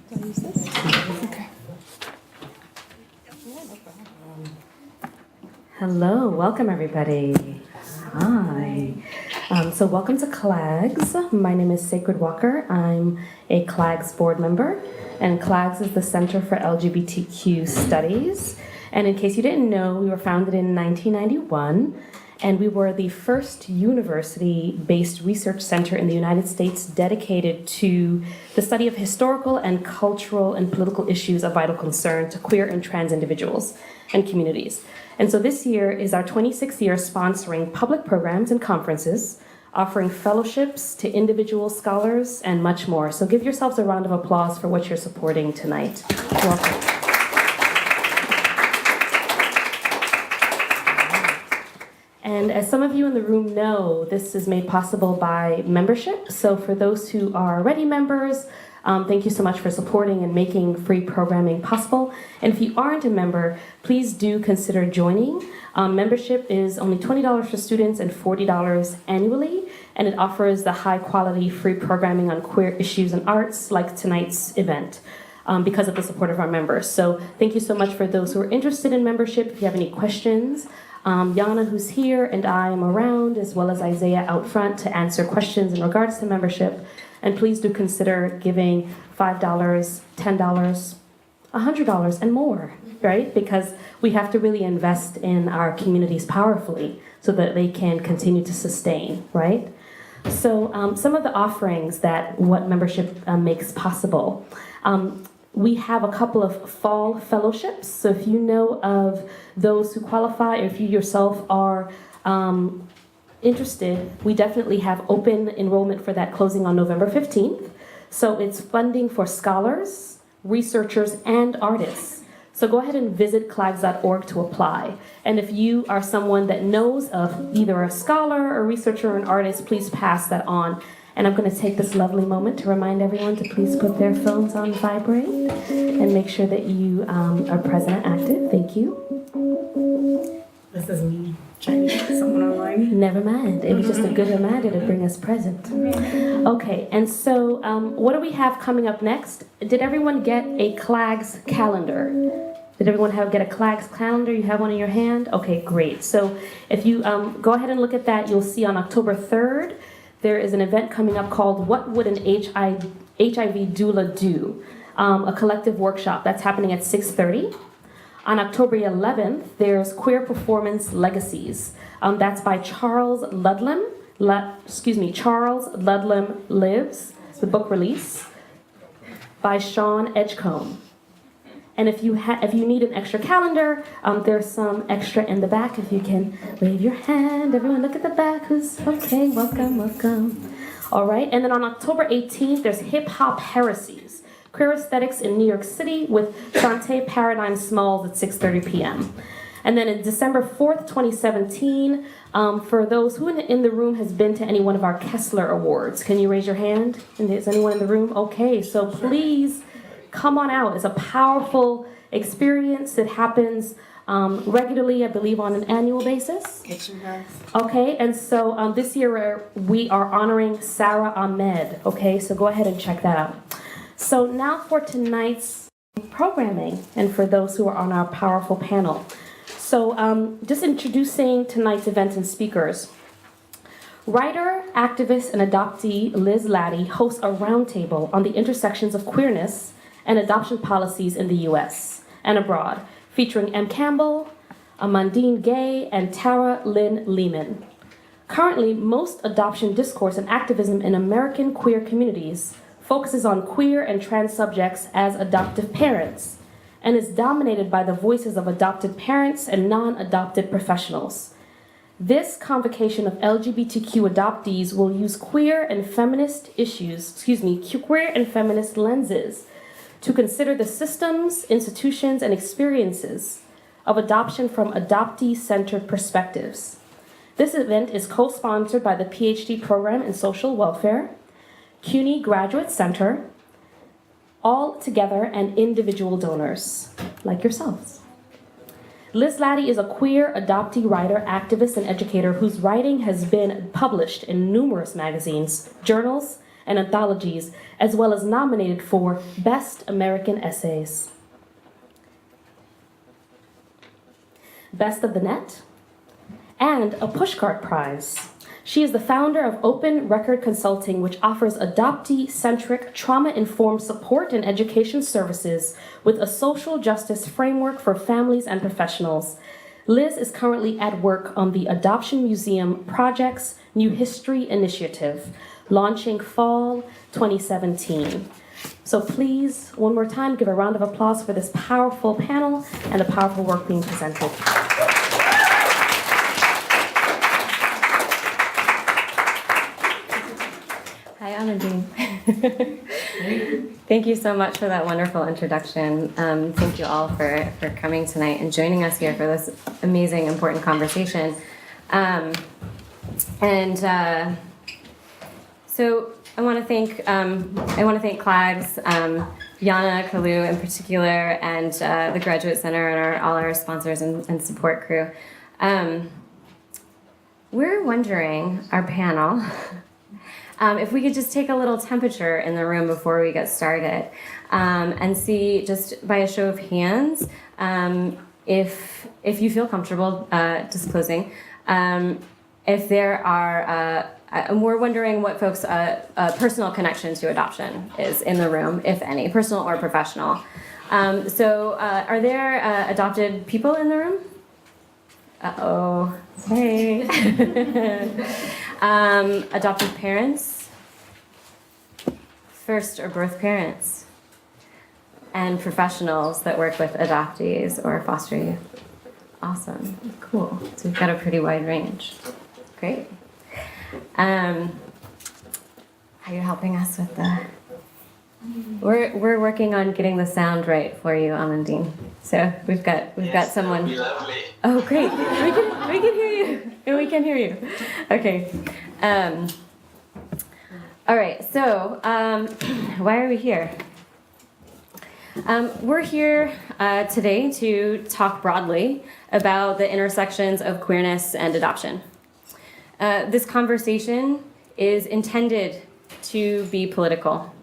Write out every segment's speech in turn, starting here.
Do I use this? Okay. Hello, welcome everybody. Hi. So welcome to CLAGS. My name is Sacred Walker. I'm a CLAGS board member, and CLAGS is the Center for LGBTQ Studies. And in case you didn't know, we were founded in 1991, and we were the first university-based research center in the United States dedicated to the study of historical and cultural and political issues of vital concern to queer and trans individuals and communities. And so this year is our 26th year sponsoring public programs and conferences, offering fellowships to individual scholars, and much more. So give yourselves a round of applause for what you're supporting tonight. Welcome. And as some of you in the room know, this is made possible by membership. So for those who are already members, thank you so much for supporting and making free programming possible. And if you aren't a member, please do consider joining. Membership is only $20 for students and $40 annually, and it offers the high quality free programming on queer issues and arts like tonight's event. Because of the support of our members. So thank you so much for those who are interested in membership. If you have any questions, Yana, who's here, and I am around, as well as Isaiah out front to answer questions in regards to membership. And please do consider giving $5, $10, $100, and more, right? Because we have to really invest in our communities powerfully so that they can continue to sustain, right? So some of the offerings that what membership makes possible. We have a couple of fall fellowships. So if you know of those who qualify, or if you yourself are interested, we definitely have open enrollment for that closing on November 15th. So it's funding for scholars, researchers, and artists. So go ahead and visit clags.org to apply. And if you are someone that knows of either a scholar, a researcher, or an artist, please pass that on. And I'm going to take this lovely moment to remind everyone to please put their phones on vibrate and make sure that you are present and active. Thank you. This is me trying to get someone online. Never mind. It was just a good reminder to bring us present. Okay, and so what do we have coming up next? Did everyone get a CLAGS calendar? Did everyone get a CLAGS calendar? You have one in your hand? Okay, great. So if you go ahead and look at that, you'll see on October 3rd, there is an event coming up called What Would an HIV Doula Do? A collective workshop that's happening at 6:30. On October 11th, there's Queer Performance Legacies. That's by Charles Ludlam. Charles Ludlam Lives, the book release by Sean Edgecombe. And if you need an extra calendar, there's some extra in the back. If you can wave your hand, everyone look at the back. Who's okay? Welcome, welcome. All right. And then on October 18th, there's Hip Hop Heresies, Queer Aesthetics in New York City with Shantae Paradigm Smalls at 6:30 p.m. And then in December 4th, 2017, for those who in the room has been to any one of our Kessler Awards, can you raise your hand? And is anyone in the room? Okay. So please come on out. It's a powerful experience. It happens regularly, I believe, on an annual basis. Get you guys. Okay, and so this year we are honoring Sarah Ahmed. Okay, so go ahead and check that out. So now for tonight's programming, and for those who are on our powerful panel. So just introducing tonight's events and speakers. Writer, activist, and adoptee Liz Latty hosts a roundtable on the intersections of queerness and adoption policies in the U.S. and abroad, featuring M. Campbell, Amandine Gay, and Tara Lynn Leaman. Currently, most adoption discourse and activism in American queer communities focuses on queer and trans subjects as adoptive parents, and is dominated by the voices of adopted parents and non-adopted professionals. This convocation of LGBTQ adoptees will use queer and feminist lenses to consider the systems, institutions, and experiences of adoption from adoptee-centered perspectives. This event is co-sponsored by the PhD program in social welfare, CUNY Graduate Center, all together, and individual donors like yourselves. Liz Latty is a queer adoptee writer, activist, and educator whose writing has been published in numerous magazines, journals, and anthologies, as well as nominated for Best American Essays, Best of the Net, and a Pushcart Prize. She is the founder of Open Record Consulting, which offers adoptee-centric, trauma-informed support and education services with a social justice framework for families and professionals. Liz is currently at work on the Adoption Museum Project's New History Initiative, launching fall 2017. So please, one more time, give a round of applause for this powerful panel and the powerful work being presented. Hi, Amandine. Thank you so much for that wonderful introduction. Thank you all for coming tonight and joining us here for this amazing, important conversation. So I want to thank CLAGS, Yana, Kalu in particular, and the Graduate Center and all our sponsors and support crew. We're wondering, our panel, if we could just take a little temperature in the room before we get started, and see, just by a show of hands, if you feel comfortable disclosing, if there are, we're wondering what folks' personal connection to adoption is in the room, if any, personal or professional. So are there adopted people in the room? Uh-oh. Hey. Adopted parents, first or birth parents, and professionals that work with adoptees or foster youth. Awesome. Cool. So we've got a pretty wide range. Great. How you helping us with the... We're working on getting the sound right for you, Amandine. So we've got someone. That'd be lovely. Oh, great. We can hear you. We can hear you. Okay. All right. So why are we here? We're here today to talk broadly about the intersections of queerness and adoption. This conversation is intended to be political.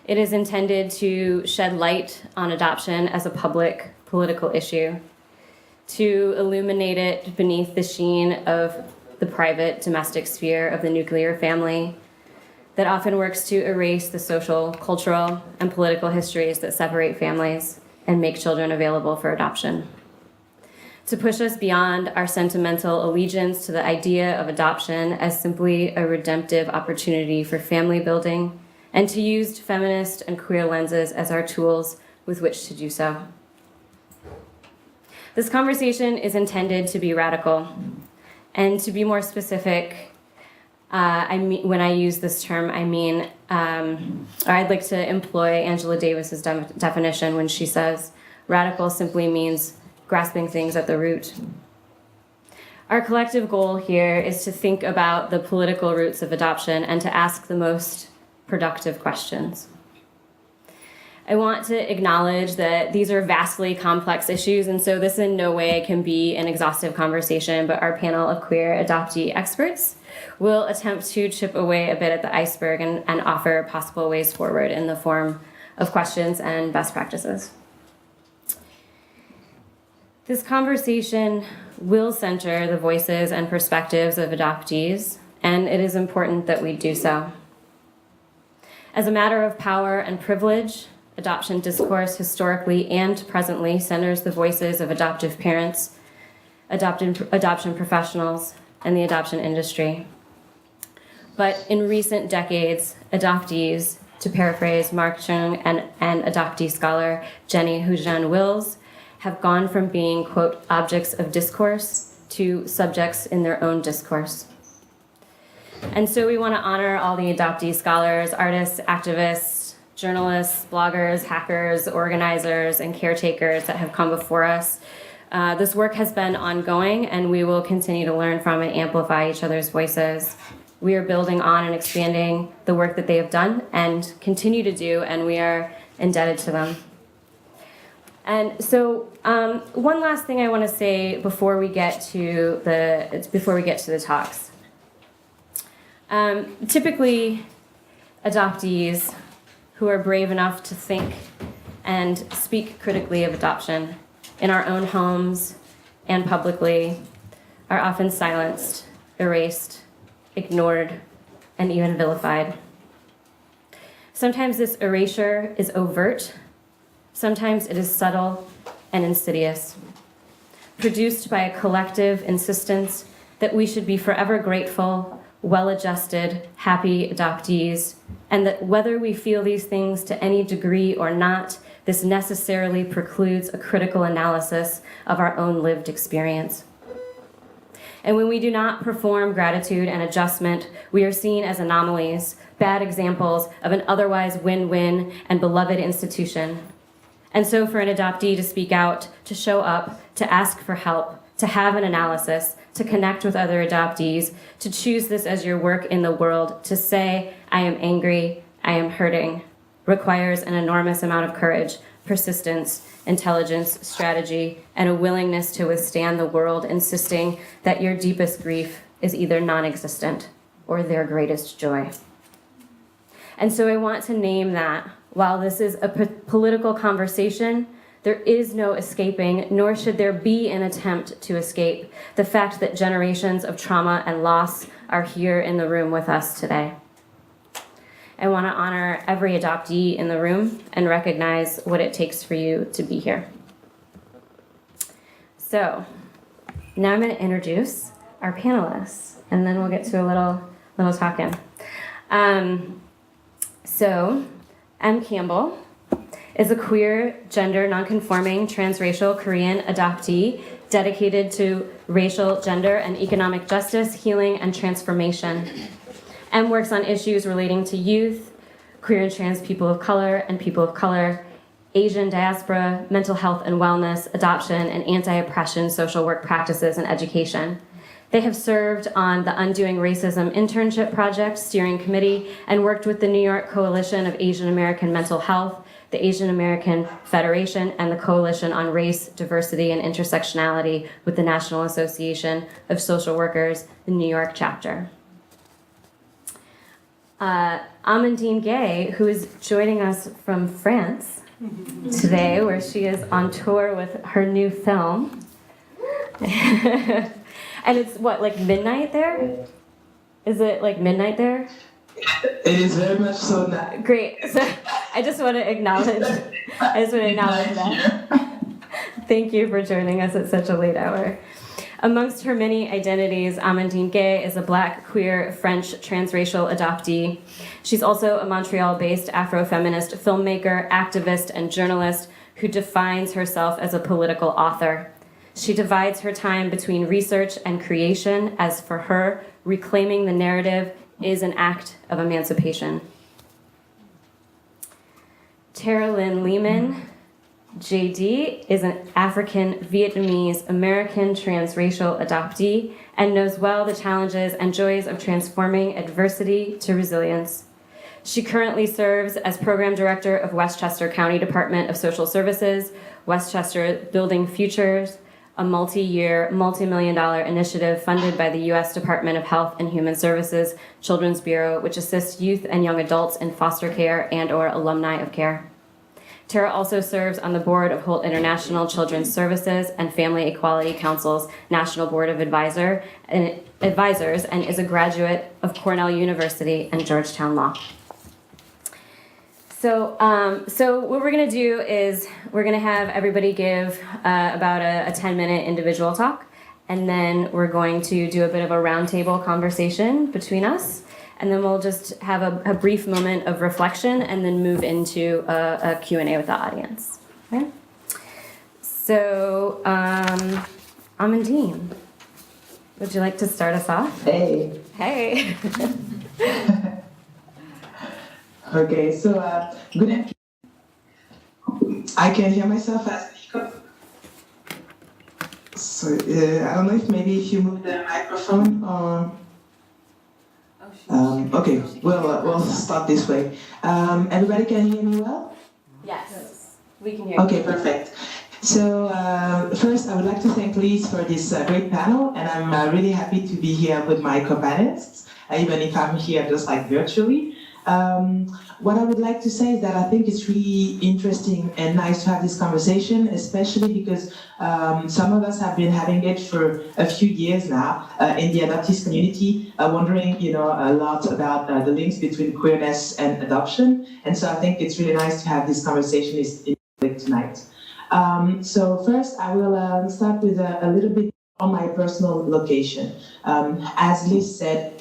It is intended to shed light on adoption as a public political issue, to illuminate it beneath the sheen of the private domestic sphere of the nuclear family that often works to erase the social, cultural, and political histories that separate families and make children available for adoption. To push us beyond our sentimental allegiance to the idea of adoption as simply a redemptive opportunity for family building, and to use feminist and queer lenses as our tools with which to do so. This conversation is intended to be radical, and to be more specific, when I use this term, I mean, or I'd like to employ Angela Davis's definition when she says, radical simply means grasping things at the root. Our collective goal here is to think about the political roots of adoption and to ask the most productive questions. I want to acknowledge that these are vastly complex issues, and so this in no way can be an exhaustive conversation, but our panel of queer adoptee experts will attempt to chip away a bit at the iceberg and offer possible ways forward in the form of questions and best practices. This conversation will center the voices and perspectives of adoptees, and it is important that we do so. As a matter of power and privilege, adoption discourse historically and presently centers the voices of adoptive parents, adoption professionals, and the adoption industry. But in recent decades, adoptees, to paraphrase Mark Chung and adoptee scholar Jenny Hujan Wills, have gone from being, quote, objects of discourse to subjects in their own discourse. And so we want to honor all the adoptee scholars, artists, activists, journalists, bloggers, hackers, organizers, and caretakers that have come before us. This work has been ongoing, and we will continue to learn from and amplify each other's voices. We are building on and expanding the work that they have done and continue to do, and we are indebted to them. And so, one last thing I want to say before we get to the talks. Typically, adoptees who are brave enough to think and speak critically of adoption in our own homes and publicly are often silenced, erased, ignored, and even vilified. Sometimes this erasure is overt, sometimes it is subtle and insidious, produced by a collective insistence that we should be forever grateful, well-adjusted, happy adoptees, and that whether we feel these things to any degree or not, this necessarily precludes a critical analysis of our own lived experience. And when we do not perform gratitude and adjustment, we are seen as anomalies, bad examples of an otherwise win-win and beloved institution. And so for an adoptee to speak out, to show up, to ask for help, to have an analysis, to connect with other adoptees, to choose this as your work in the world, to say, I am angry, I am hurting, requires an enormous amount of courage, persistence, intelligence, strategy, and a willingness to withstand the world insisting that your deepest grief is either non-existent or their greatest joy. And so I want to name that while this is a political conversation, there is no escaping, nor should there be an attempt to escape the fact that generations of trauma and loss are here in the room with us today. I want to honor every adoptee in the room and recognize what it takes for you to be here. So now I'm going to introduce our panelists, and then we'll get to a little talking. So Campbell is a queer, gender, nonconforming, transracial Korean adoptee dedicated to racial, gender, and economic justice, healing, and transformation. Works on issues relating to youth, queer and trans people of color and people of color, Asian diaspora, mental health and wellness, adoption, and anti-oppression social work practices and education. They have served on the Undoing Racism Internship Project Steering Committee and worked with the New York Coalition of Asian American Mental Health, the Asian American Federation, and the Coalition on Race, Diversity, and Intersectionality with the National Association of Social Workers, the New York chapter. Amandine Gay, who is joining us from France today, where she is on tour with her new film. And it's what, like midnight there? Is it like midnight there? It is very much so now. Great. So I just want to acknowledge that. Thank you for joining us at such a late hour. Amongst her many identities, Amandine Gay is a Black, queer, French, transracial adoptee. She's also a Montreal-based Afro-feminist filmmaker, activist, and journalist who defines herself as a political author. She divides her time between research and creation, as for her, reclaiming the narrative is an act of emancipation. Tara Lynn Leaman, JD, is an African Vietnamese American transracial adoptee and knows well the challenges and joys of transforming adversity to resilience. She currently serves as program director of Westchester County Department of Social Services, Westchester Building Futures, a multi-year, multi-million-dollar initiative funded by the U.S. Department of Health and Human Services Children's Bureau, which assists youth and young adults in foster care and/or alumni of care. Tara also serves on the board of Holt International Children's Services and Family Equality Council's National Board of Advisors and is a graduate of Cornell University and Georgetown Law. So what we're going to do is we're going to have everybody give about a 10-minute individual talk, and then we're going to do a bit of a roundtable conversation between us. And then we'll just have a brief moment of reflection and then move into a Q&A with the audience. Okay? So, Amandine, would you like to start us off? Hey. Hey. Okay, so good afternoon. I can hear myself as so I don't know if maybe if you move the microphone or... okay, we'll start this way. Everybody can hear me well? Yes, we can hear you. Okay, perfect. So first, I would like to thank Liz for this great panel, and I'm really happy to be here with my co-panelists, even if I'm here just like virtually. What I would like to say is that I think it's really interesting and nice to have this conversation, especially because some of us have been having it for a few years now in the adoptees community, wondering, a lot about the links between queerness and adoption. And so I think it's really nice to have this conversation in public tonight. So first, I will start with a little bit on my personal location. As Liz said,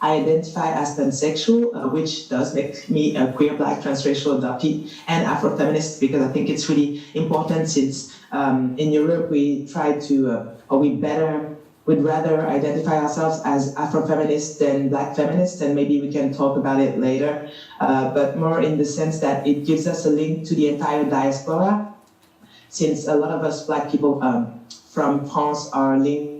I identify as pansexual, which does make me a queer, Black, transracial adoptee and Afro-feminist, because I think it's really important since in Europe we try to, we'd rather identify ourselves as Afro-feminist than Black feminist, and maybe we can talk about it later, but more in the sense that it gives us a link to the entire diaspora, since a lot of us Black people from France are linked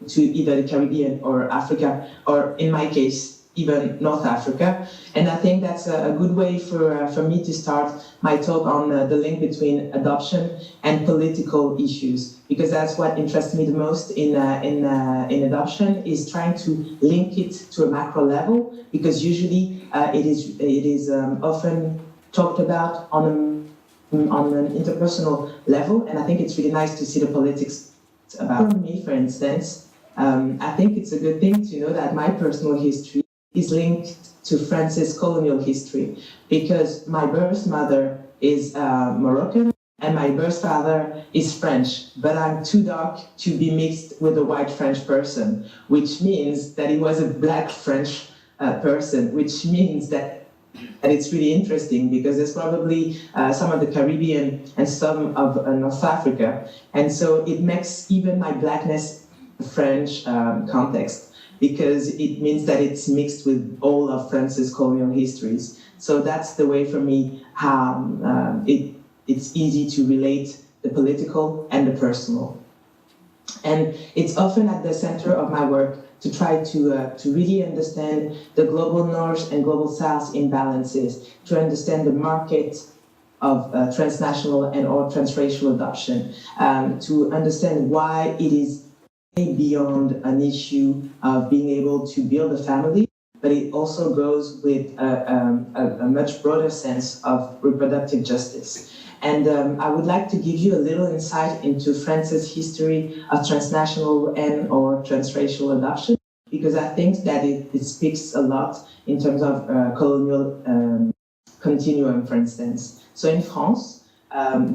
to either the Caribbean or Africa, or in my case, even North Africa. And I think that's a good way for me to start my talk on the link between adoption and political issues, because that's what interests me the most in adoption, is trying to link it to a macro level, because usually it is often talked about on an interpersonal level, and I think it's really nice to see the politics about me, for instance. I think it's a good thing to know that my personal history is linked to France's colonial history, because my birth mother is Moroccan and my birth father is French, but I'm too dark to be mixed with a white French person, which means that he was a Black French person, which means that it's really interesting because there's probably some of the Caribbean and some of North Africa, and so it makes even my Blackness French context, because it means that it's mixed with all of France's colonial histories. So that's the way for me how it's easy to relate the political and the personal. And it's often at the center of my work to try to really understand the global north and global south imbalances, to understand the market of transnational and or transracial adoption, to understand why it is beyond an issue of being able to build a family, but it also goes with a much broader sense of reproductive justice. And I would like to give you a little insight into France's history of transnational and or transracial adoption, because I think that it speaks a lot in terms of colonial continuum, for instance. So in France,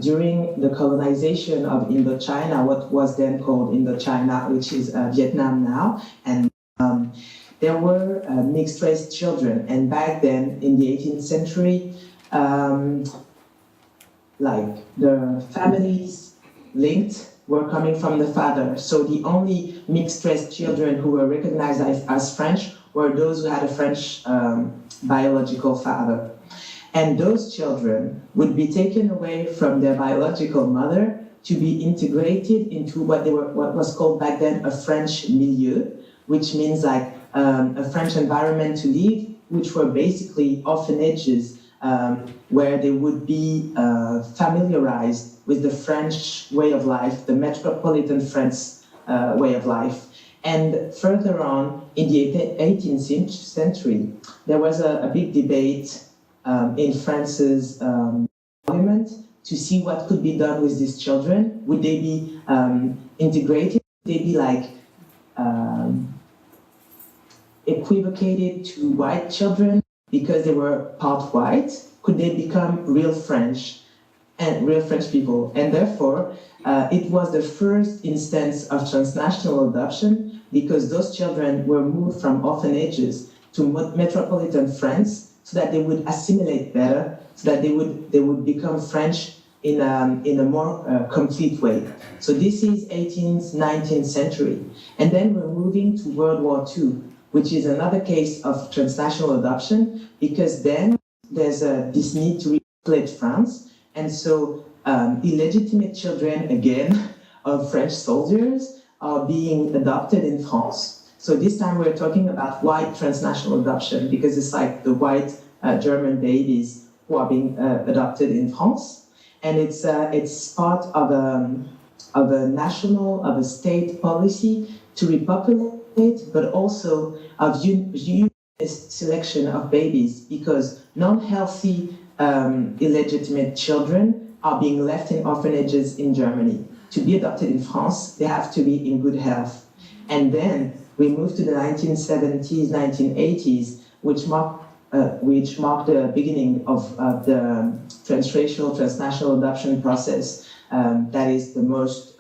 during the colonization of Indochina, what was then called Indochina, which is Vietnam now, and there were mixed-race children. And back then, in the 18th century, like the families linked were coming from the father. So the only mixed-race children who were recognized as French were those who had a French biological father. And those children would be taken away from their biological mother to be integrated into what was called back then a French milieu, which means like a French environment to live, which were basically orphanages where they would be familiarized with the French way of life, the metropolitan French way of life. And further on, in the 18th century, there was a big debate in France's parliament to see what could be done with these children. Would they be integrated? Would they be like equivocated to white children because they were part white? Could they become real French people? And therefore, it was the first instance of transnational adoption, because those children were moved from orphanages to metropolitan France, so that they would assimilate better, so that they would become French in a more complete way. So this is 18th, 19th century. And then we're moving to World War II, which is another case of transnational adoption, because then there's this need to repopulate France. And so illegitimate children, again, of French soldiers are being adopted in France. So this time we're talking about white transnational adoption, because it's like the white German babies who are being adopted in France. And it's part of a state policy to repopulate, but also of selection of babies because non-healthy illegitimate children are being left in orphanages in Germany. To be adopted in France, they have to be in good health. And then we moved to the 1970s, 1980s, which marked the beginning of the transracial, transnational adoption process. That is the most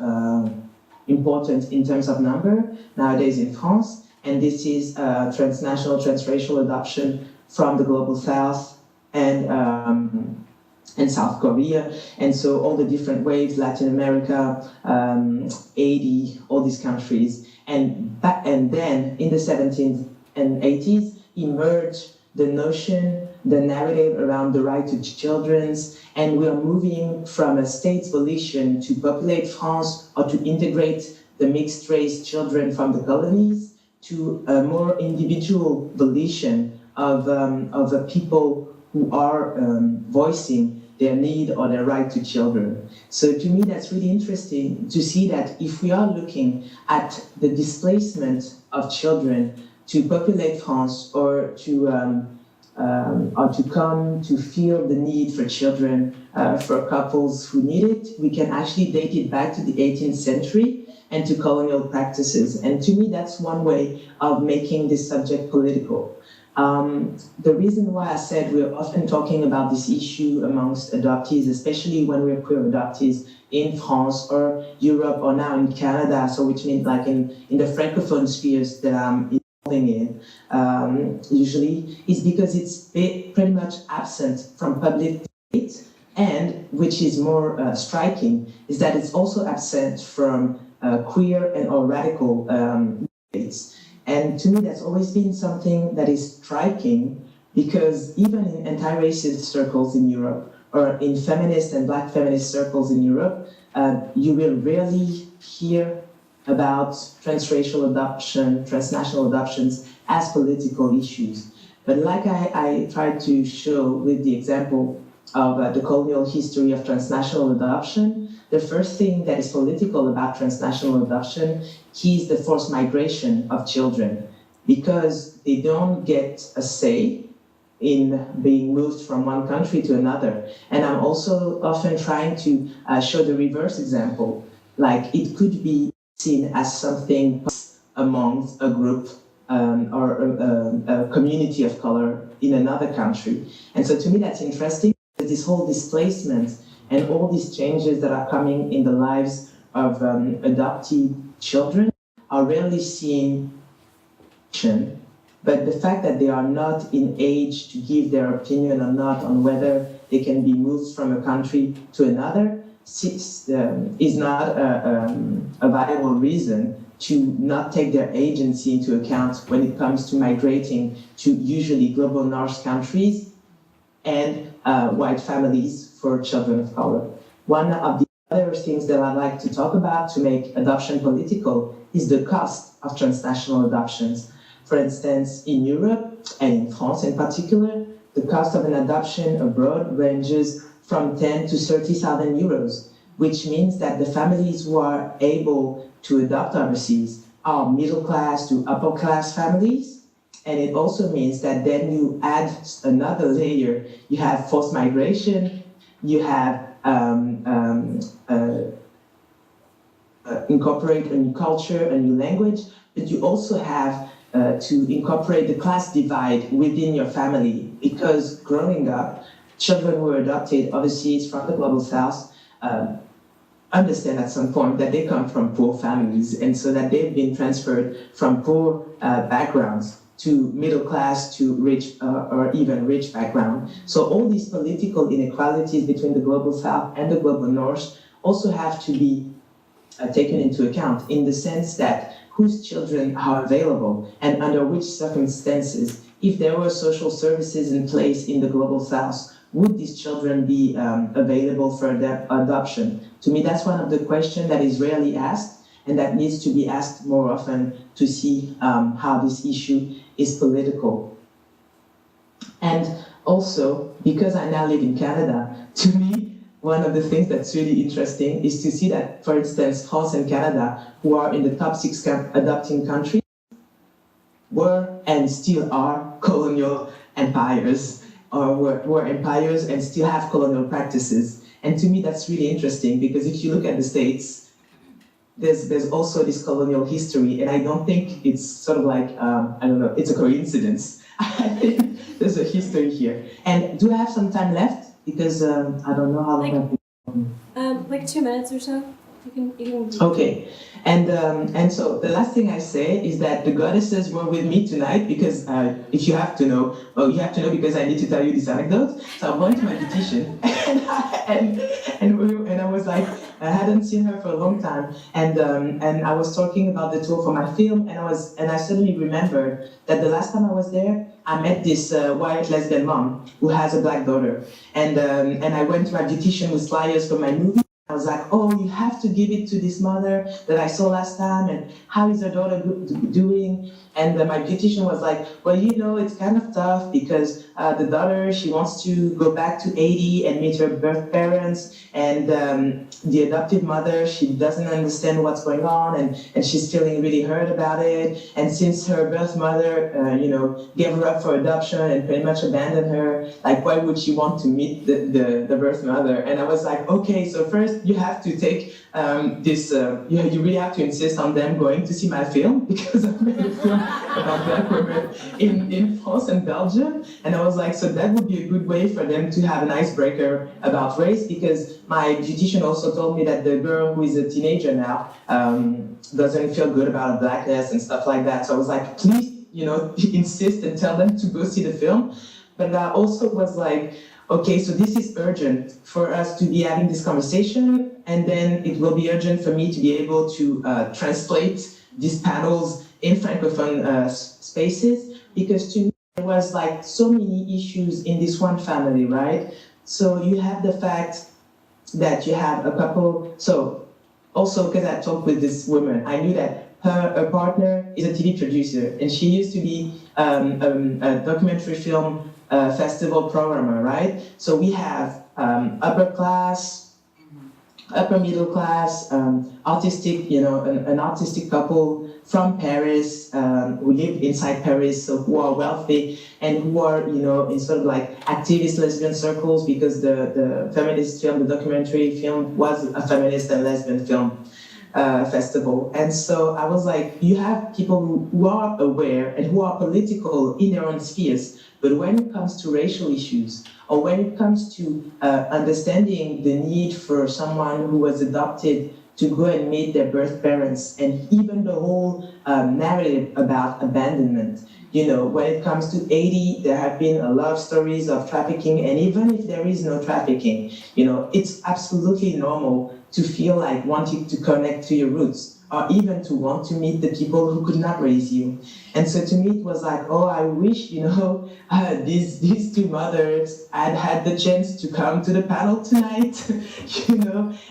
important in terms of number nowadays in France. And this is transnational, transracial adoption from the global south and South Korea. And so all the different waves, Latin America, Haiti, all these countries. And then in the 17th and 80s emerged the notion, the narrative around the right to children's, and we are moving from a state's volition to populate France or to integrate the mixed race children from the colonies to a more individual volition of people who are voicing their need or their right to children. So to me, that's really interesting to see that if we are looking at the displacement of children to populate France or to come to feel the need for children for couples who need it, we can actually date it back to the 18th century and to colonial practices. And to me, that's one way of making this subject political. The reason why I said we're often talking about this issue amongst adoptees, especially when we're queer adoptees in France or Europe or now in Canada, so which means like in the francophone spheres that I'm involving in, usually, is because it's pretty much absent from public debate, and which is more striking, is that it's also absent from queer and or radical debates. And to me, that's always been something that is striking because even in anti-racist circles in Europe or in feminist and black feminist circles in Europe, you will rarely hear about transracial adoption, transnational adoptions as political issues. But like I tried to show with the example of the colonial history of transnational adoption, the first thing that is political about transnational adoption is the forced migration of children, because they don't get a say in being moved from one country to another. And I'm also often trying to show the reverse example, like it could be seen as something amongst a group or a community of color in another country. And so to me, that's interesting. This whole displacement and all these changes that are coming in the lives of adoptee children are rarely seen, but the fact that they are not in age to give their opinion or not on whether they can be moved from a country to another is not a viable reason to not take their agency into account when it comes to migrating to usually global north countries and white families for children of color. One of the other things that I'd like to talk about to make adoption political is the cost of transnational adoptions. For instance, in Europe and in France in particular, the cost of an adoption abroad ranges from 10 to 30,000 euros, which means that the families who are able to adopt overseas are middle class to upper class families. And it also means that then you add another layer. You have forced migration, you have incorporate a new culture, a new language, but you also have to incorporate the class divide within your family, because growing up, children who were adopted overseas from the global south understand at some point that they come from poor families, and so that they've been transferred from poor backgrounds to middle class to rich or even rich background. So all these political inequalities between the global south and the global north also have to be taken into account, in the sense that whose children are available and under which circumstances. If there were social services in place in the global south, would these children be available for adoption? To me, that's one of the questions that is rarely asked and that needs to be asked more often to see how this issue is political. And also, because I now live in Canada, to me, one of the things that's really interesting is to see that, for instance, France and Canada, who are in the top 6 adopting countries, were and still are colonial empires, or were empires and still have colonial practices. And to me, that's really interesting, because if you look at the States, there's also this colonial history, and I don't think it's sort of like, I don't know, it's a coincidence. I think there's a history here. And do I have some time left? Because I don't know how long I've been. Like 2 minutes or so. You can. Okay, and so the last thing I say is that the goddesses were with me tonight, because if you have to know, well, you have to know because I need to tell you this anecdote. So I went to my petition, and I was like, I hadn't seen her for a long time, and I was talking about the tour for my film, and I suddenly remembered that the last time I was there, I met this white lesbian mom who has a black daughter, and I went to my beautician with flyers for my movie. I was like, oh, you have to give it to this mother that I saw last time, and how is her daughter doing? And my beautician was like, well, you know, it's kind of tough because the daughter, she wants to go back to Haiti and meet her birth parents, and the adoptive mother, she doesn't understand what's going on, and she's feeling really hurt about it. And since her birth mother, gave her up for adoption and pretty much abandoned her, like, why would she want to meet the birth mother? And I was like, okay, so first you have to take you really have to insist on them going to see my film, because I made a film about black women in France and Belgium. And I was like, so that would be a good way for them to have an icebreaker about race, because my beautician also told me that the girl who is a teenager now doesn't feel good about blackness and stuff like that. So I was like, please, insist and tell them to go see the film. But I also was like, okay, so this is urgent for us to be having this conversation, and then it will be urgent for me to be able to translate these panels in Francophone spaces, because to me there was like so many issues in this one family, right? So you have the fact that you have a couple, so also because I talked with this woman, I knew that her partner is a TV producer, and she used to be a documentary film festival programmer, right? So we have upper class, upper middle class, artistic, an artistic couple from Paris who live inside Paris, so who are wealthy and who are, in sort of like activist lesbian circles, because the feminist film, the documentary film, was a feminist and lesbian film festival. And so I was like, you have people who are aware and who are political in their own spheres, but when it comes to racial issues, or when it comes to understanding the need for someone who was adopted to go and meet their birth parents, and even the whole narrative about abandonment. When it comes to Haiti, there have been a lot of stories of trafficking, and even if there is no trafficking, it's absolutely normal to feel like wanting to connect to your roots, or even to want to meet the people who could not raise you. And so to me, it was like, oh, I wish, these two mothers had the chance to come to the panel tonight,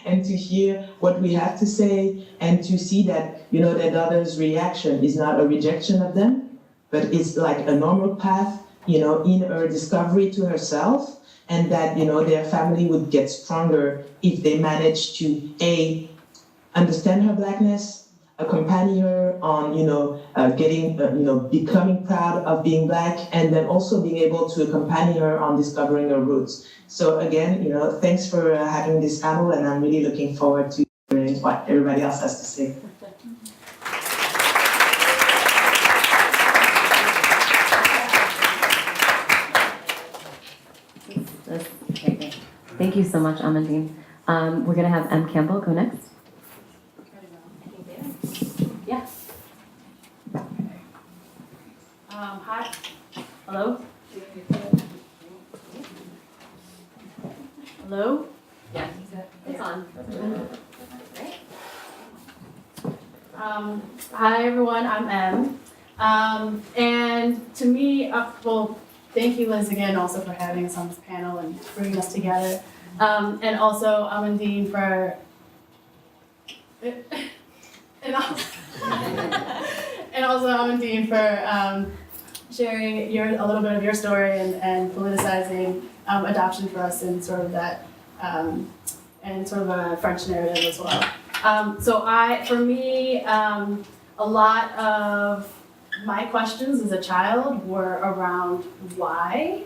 and to hear what we have to say, and to see that, their daughter's reaction is not a rejection of them, but it's like a normal path, in her discovery to herself, and that, their family would get stronger if they manage to, understand her blackness, accompany her on, becoming proud of being black, and then also being able to accompany her on discovering her roots. So again, thanks for having this panel, and I'm really looking forward to hearing what everybody else has to say. Okay. Thank you so much, Amandine. We're going to have M. Campbell go next. Yeah. Hi. Hello? Hello? Yeah, it's on. Hi everyone, I'm Em. And to me, thank you Liz again also for having us on this panel and bringing us together. And also Amandine for Amandine for sharing a little bit of your story and politicizing adoption for us in sort of that and sort of a French narrative as well. For me, a lot of my questions as a child were around why,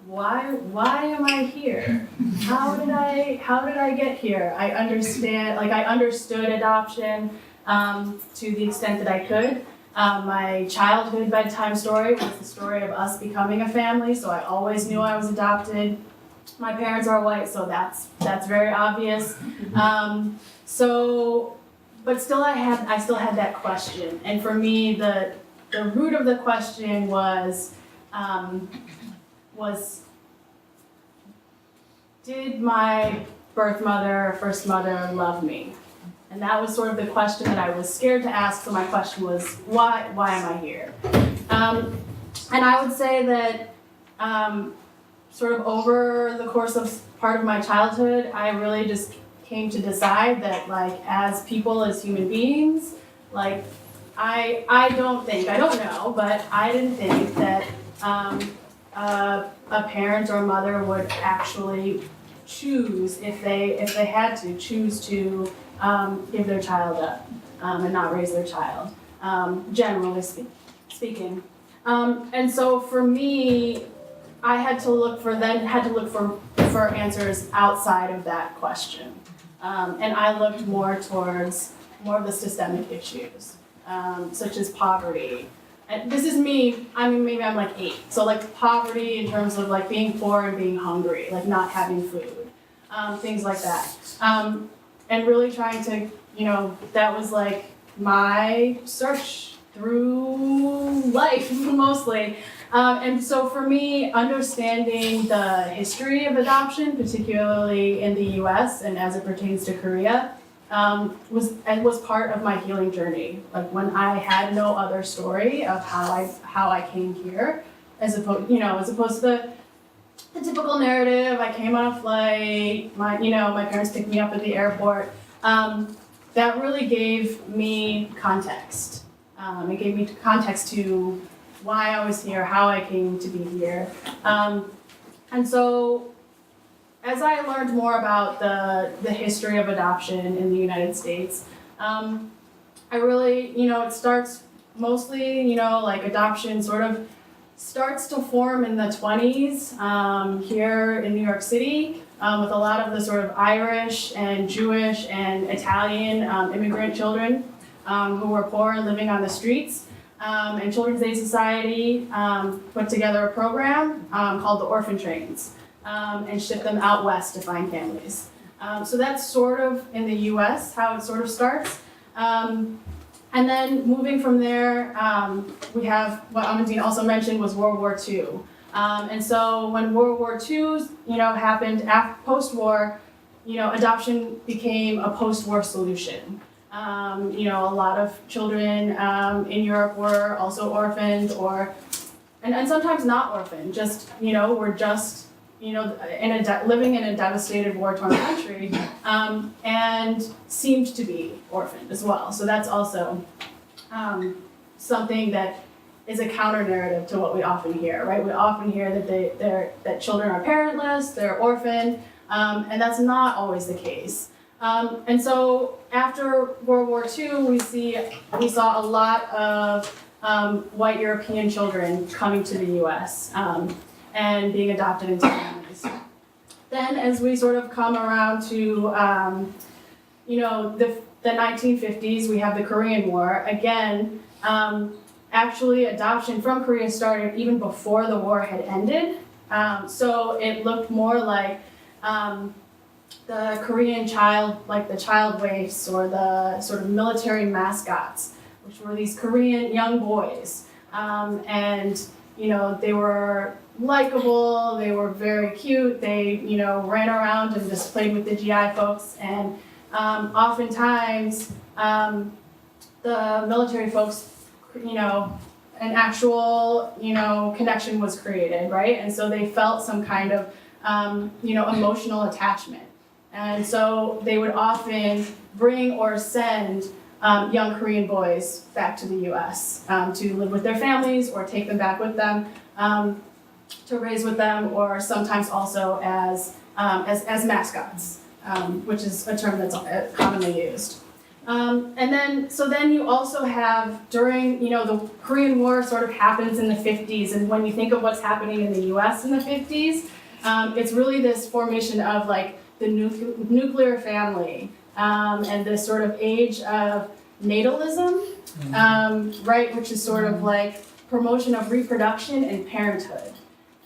why am I here? How did I get here? I understood adoption to the extent that I could. My childhood bedtime story was the story of us becoming a family, so I always knew I was adopted. My parents are white, so that's very obvious. But still I still had that question. And for me, the root of the question was did my birth mother, first mother, love me? And that was sort of the question that I was scared to ask, so my question was, why am I here? And I would say that sort of over the course of part of my childhood, I really just came to decide that, like, as people, as human beings, like, I don't know, but I didn't think that a parent or mother would actually choose, if they had to, choose to give their child up and not raise their child, generally speaking. And so for me, I had to look for answers outside of that question. And I looked more towards more of the systemic issues, such as poverty. And this is me, maybe I'm like 8. So like poverty in terms of like being poor and being hungry, like not having food, things like that. And really trying to, that was like my search through life mostly. And so for me, understanding the history of adoption, particularly in the US and as it pertains to Korea, was part of my healing journey. Like when I had no other story of how I came here, as opposed to the typical narrative. I came on a flight, my parents picked me up at the airport. That really gave me context. It gave me context to why I was here, how I came to be here. And so as I learned more about the history of adoption in the United States, I really, it starts mostly, like adoption sort of starts to form in the 20s here in New York City with a lot of the sort of Irish and Jewish and Italian immigrant children who were poor and living on the streets. And Children's Aid Society put together a program called the Orphan Trains and shipped them out west to find families. So that's sort of in the US how it sort of starts. And then moving from there, we have what Amandine also mentioned was World War II. And so when World War II, happened post-war, adoption became a post-war solution. A lot of children in Europe were also orphaned, and sometimes not orphaned. Just were just living in a devastated war-torn country, and seemed to be orphaned as well. So that's also something that is a counter narrative to what we often hear, right? We often hear that children are parentless, they're orphaned, and that's not always the case. And so after World War II, we saw a lot of white European children coming to the US and being adopted into families. Then as we sort of come around to the 1950s, we have the Korean War. Again, actually adoption from Korea started even before the war had ended. So it looked more like the Korean child, like the child waifs or the sort of military mascots, which were these Korean young boys. And they were likable, they were very cute, they ran around and just played with the GI folks, and oftentimes the military folks, an actual connection was created, right? And so they felt some kind of emotional attachment. And so they would often bring or send young Korean boys back to the US to live with their families or take them back with them to raise with them, or sometimes also as mascots, which is a term that's commonly used. And then you also have during, the Korean War sort of happens in the 50s, and when you think of what's happening in the US in the 50s, it's really this formation of like the nuclear family, and this sort of age of natalism, right, which is sort of like promotion of reproduction and parenthood.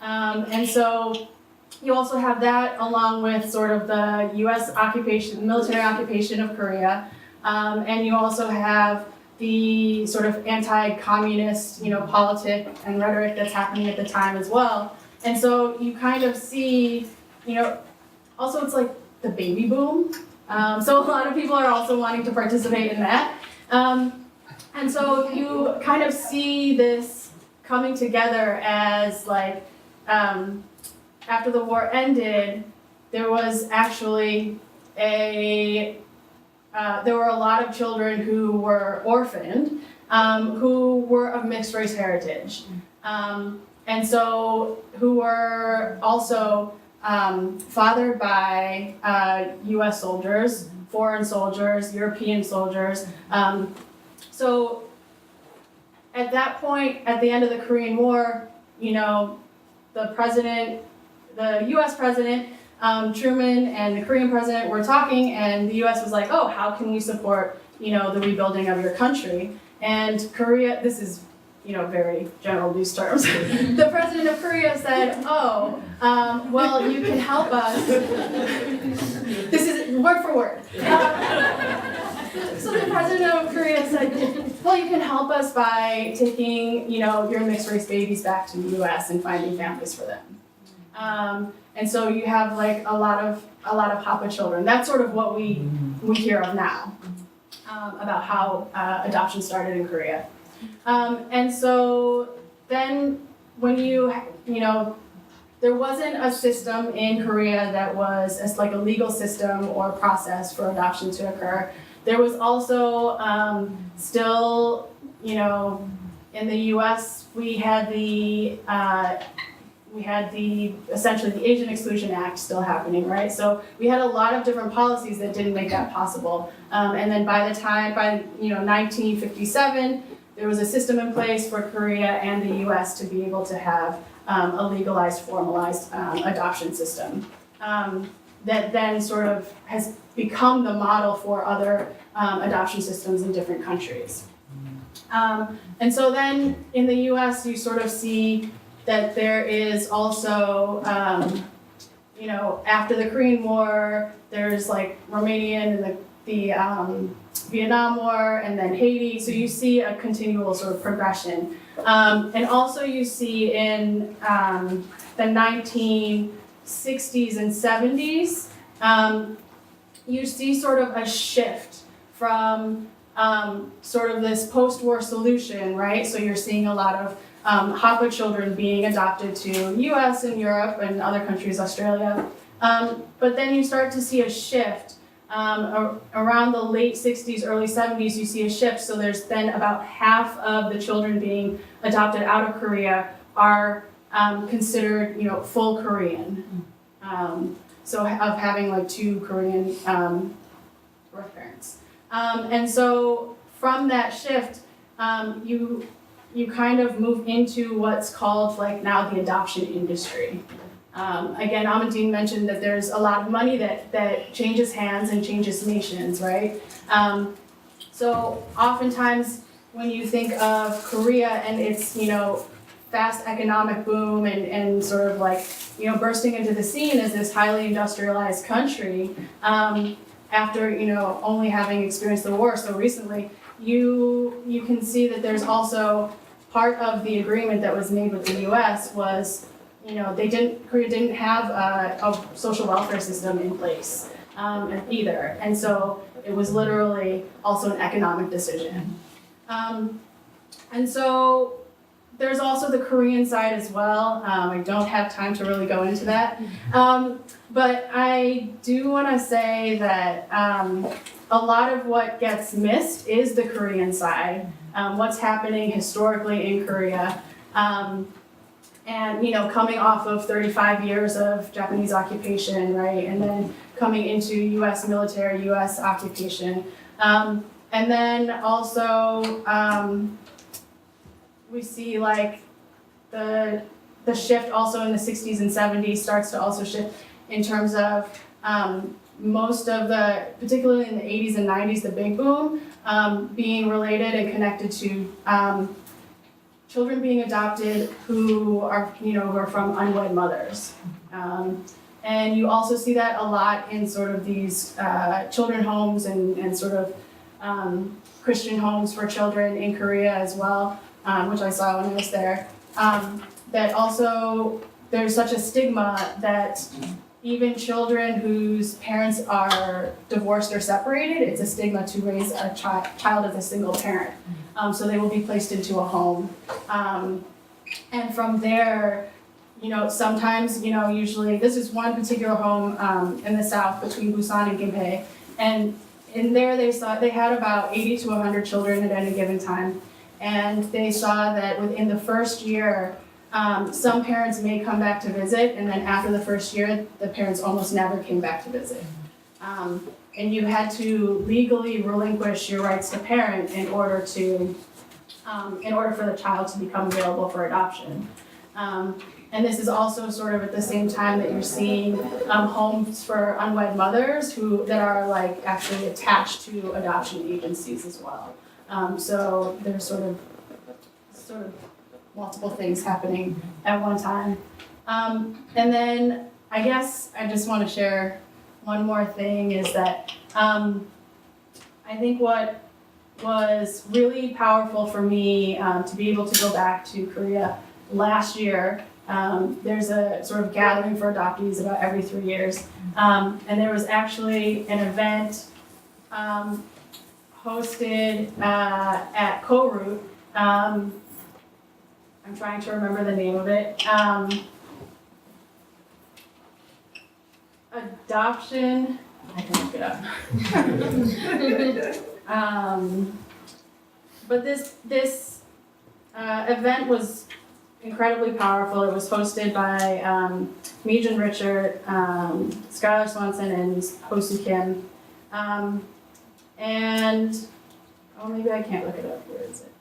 And so you also have that along with sort of the US occupation, military occupation of Korea. And you also have the sort of anti-communist, politic and rhetoric that's happening at the time as well. And so you kind of see, also it's like the baby boom. So a lot of people are also wanting to participate in that. And so you kind of see this coming together as like, after the war ended, there was actually there were a lot of children who were orphaned, who were of mixed race heritage. And so who were also fathered by US soldiers, foreign soldiers, European soldiers. So at that point, at the end of the Korean War, the US president, Truman, and the Korean president were talking, and the US was like, oh, how can we support, the rebuilding of your country? And Korea, this is, very general these terms. The president of Korea said, oh, well, you can help us. This is word for word. So the president of Korea said, well, you can help us by taking, your mixed race babies back to the US and finding families for them. And so you have like a lot of Papa children. That's sort of what we hear of now, about how adoption started in Korea. And so then when there wasn't a system in Korea that was like a legal system or process for adoption to occur. There was also still, in the US, we had essentially the Asian Exclusion Act still happening, right? So we had a lot of different policies that didn't make that possible. And then by 1957, there was a system in place for Korea and the US to be able to have a legalized, formalized adoption system that then sort of has become the model for other adoption systems in different countries. And so then in the US, you sort of see that there is also, after the Korean War, there's like Romanian and the Vietnam War, and then Haiti. So you see a continual sort of progression. And also you see in the 1960s and 70s, you see sort of a shift from sort of this post-war solution, right? So you're seeing a lot of Hapa children being adopted to US and Europe and other countries, Australia. But then you start to see a shift. Around the late 60s, early 70s, you see a shift. So there's then about half of the children being adopted out of Korea are considered, full Korean. So of having like two Korean birth parents. And so from that shift, you kind of move into what's called like now the adoption industry. Again, Amandine mentioned that there's a lot of money that changes hands and changes nations, right? So oftentimes when you think of Korea and its, fast economic boom and sort of like, bursting into the scene as this highly industrialized country, after, only having experienced the war so recently, you can see that there's also part of the agreement that was made with the US was, Korea didn't have a social welfare system in place either. And so it was literally also an economic decision. And so there's also the Korean side as well. I don't have time to really go into that. But I do want to say that a lot of what gets missed is the Korean side, what's happening historically in Korea. And, coming off of 35 years of Japanese occupation, right, and then coming into U.S. military, U.S. occupation. And then also, we see like the shift also in the 60s and 70s starts to also shift in terms of most of the, particularly in the 80s and 90s, the big boom, being related and connected to children being adopted who are, who are from unwed mothers. And you also see that a lot in sort of these children homes and sort of Christian homes for children in Korea as well, which I saw when I was there. That also, there's such a stigma that even children whose parents are divorced or separated, it's a stigma to raise a child as a single parent. So they will be placed into a home. And from there, sometimes, usually, this is one particular home in the south between Busan and Gimhae. And in there they had about 80 to 100 children at any given time. And they saw that within the first year, some parents may come back to visit, and then after the first year, the parents almost never came back to visit. And you had to legally relinquish your rights to parent in order for the child to become available for adoption. And this is also sort of at the same time that you're seeing homes for unwed mothers that are like actually attached to adoption agencies as well. So there's sort of multiple things happening at one time. And then I guess I just want to share one more thing is that I think what was really powerful for me to be able to go back to Korea last year. There's a sort of gathering for adoptees about every 3 years. And there was actually an event hosted at Kourut. I'm trying to remember the name of it. Adoption, I can look it up. But this event was incredibly powerful. It was hosted by Meejun Richard, Skylar Swanson, and Hosu Kim. And, maybe I can't look it up. Where is it?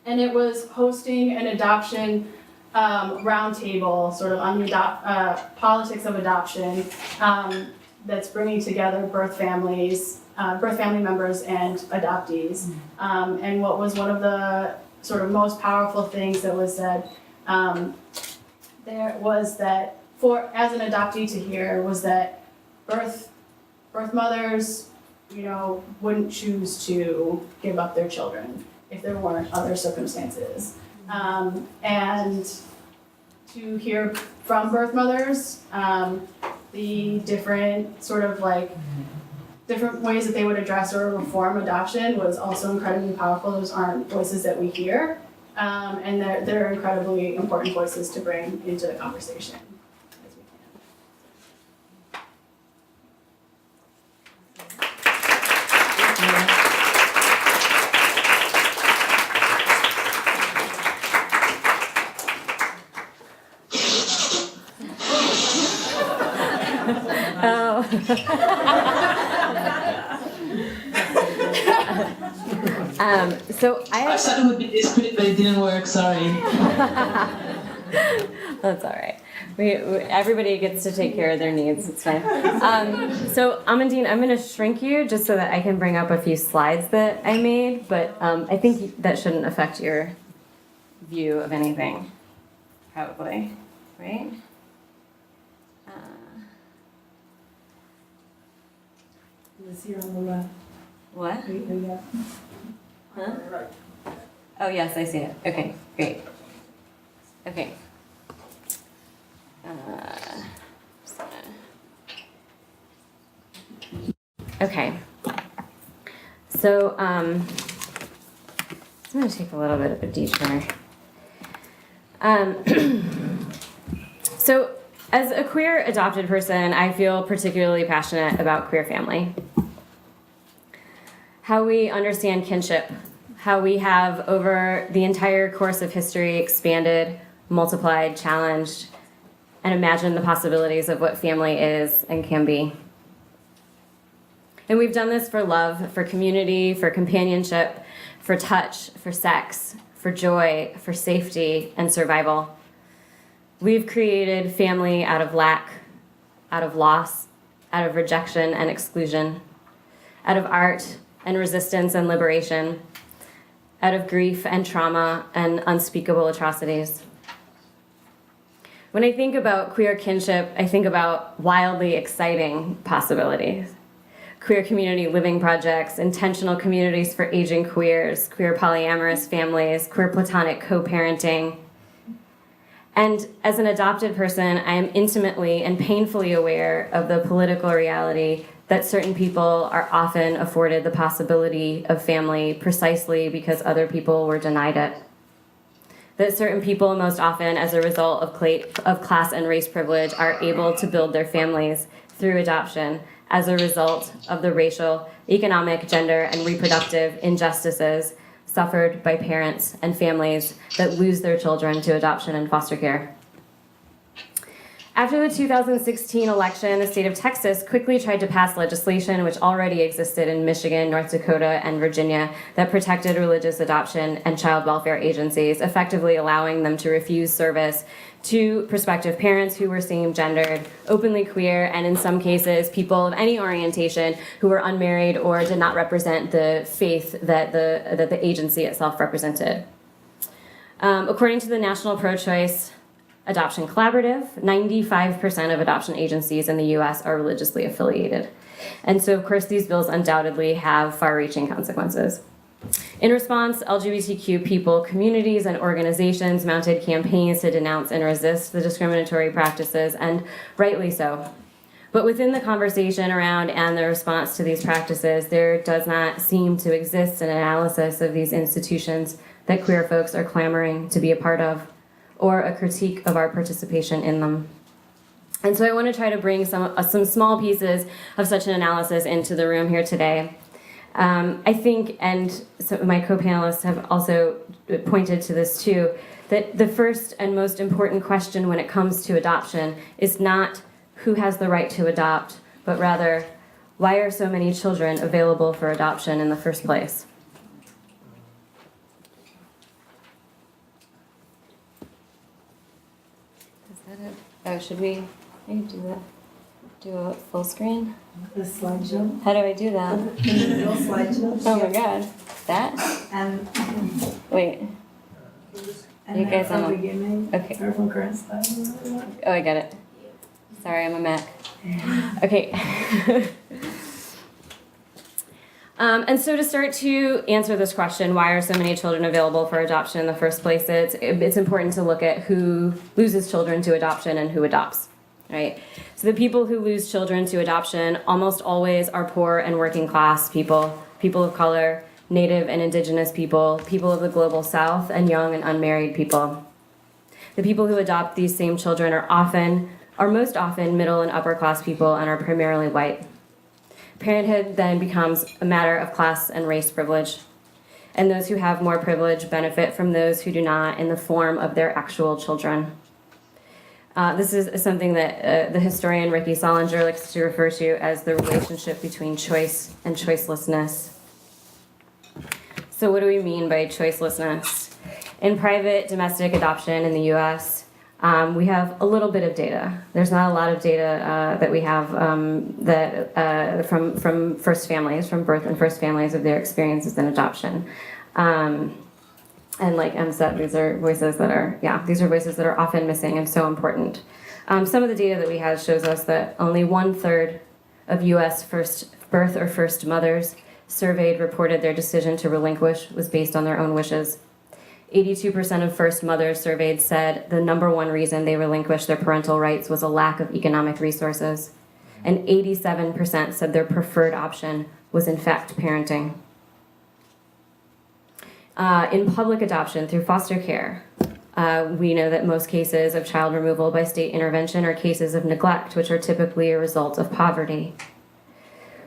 And it was hosting an adoption roundtable, sort of on the politics of adoption, that's bringing together birth family members and adoptees. And what was one of the sort of most powerful things that was said there was that as an adoptee to hear was that birth mothers, wouldn't choose to give up their children if there weren't other circumstances. And to hear from birth mothers, the different sort of different ways that they would address or reform adoption was also incredibly powerful. Those aren't voices that we hear, and they're incredibly important voices to bring into the conversation as we So I thought it would be discreet, but it didn't work. Sorry. That's all right. Everybody gets to take care of their needs. It's fine. So Amandine, I'm going to shrink you just so that I can bring up a few slides that I made, but I think that shouldn't affect your view of anything, probably, right? It's here on the left. What? Yeah. Huh? Oh, yes, I see it. Okay, great. Okay. Okay. So, I'm going to take a little bit of a detour. So, as a queer adopted person, I feel particularly passionate about queer family. How we understand kinship, how we have over the entire course of history expanded, multiplied, challenged, and imagined the possibilities of what family is and can be. And we've done this for love, for community, for companionship, for touch, for sex, for joy, for safety, and survival. We've created family out of lack, out of loss, out of rejection and exclusion, out of art and resistance and liberation, out of grief and trauma and unspeakable atrocities. When I think about queer kinship, I think about wildly exciting possibilities. Queer community living projects, intentional communities for aging queers, queer polyamorous families, queer platonic co-parenting. And as an adopted person, I am intimately and painfully aware of the political reality that certain people are often afforded the possibility of family precisely because other people were denied it. That certain people, most often as a result of class and race privilege, are able to build their families through adoption as a result of the racial, economic, gender, and reproductive injustices suffered by parents and families that lose their children to adoption and foster care. After the 2016 election, the state of Texas quickly tried to pass legislation which already existed in Michigan, North Dakota, and Virginia that protected religious adoption and child welfare agencies, effectively allowing them to refuse service to prospective parents who were same-gendered, openly queer, and in some cases, people of any orientation who were unmarried or did not represent the faith that the agency itself represented. According to the National Pro-Choice Adoption Collaborative, 95% of adoption agencies in the US are religiously affiliated. And so, of course, these bills undoubtedly have far-reaching consequences. In response, LGBTQ people, communities, and organizations mounted campaigns to denounce and resist the discriminatory practices, and rightly so. But within the conversation around and the response to these practices, there does not seem to exist an analysis of these institutions that queer folks are clamoring to be a part of, or a critique of our participation in them. And so I want to try to bring some small pieces of such an analysis into the room here today. I think, and some of my co-panelists have also pointed to this too, that the first and most important question when it comes to adoption is not who has the right to adopt, but rather, why are so many children available for adoption in the first place? Is that it? Oh, should we maybe do that? Do a full screen? The slideshow. How do I do that? Little slideshow. Oh my god. That? And Wait. You guys from on the beginning. Okay. Or from current slide. Oh, I get it. Sorry, I'm a Mac. Okay. And so to start to answer this question, why are so many children available for adoption in the first place, it's important to look at who loses children to adoption and who adopts, right? So the people who lose children to adoption almost always are poor and working class people, people of color, Native and Indigenous people, people of the global South, and young and unmarried people. The people who adopt these same children are most often middle and upper class people and are primarily white. Parenthood then becomes a matter of class and race privilege. And those who have more privilege benefit from those who do not in the form of their actual children. This is something that the historian Ricky Solinger likes to refer to as the relationship between choice and choicelessness. So what do we mean by choicelessness? In private domestic adoption in the US, we have a little bit of data. There's not a lot of data that we have from first families, from birth and first families of their experiences in adoption. And like Em said, these are voices that are often missing and so important. Some of the data that we have shows us that only 1/3 of US first birth or first mothers surveyed reported their decision to relinquish was based on their own wishes. 82% of first mothers surveyed said the number one reason they relinquished their parental rights was a lack of economic resources. And 87% said their preferred option was in fact parenting. In public adoption through foster care, we know that most cases of child removal by state intervention are cases of neglect, which are typically a result of poverty,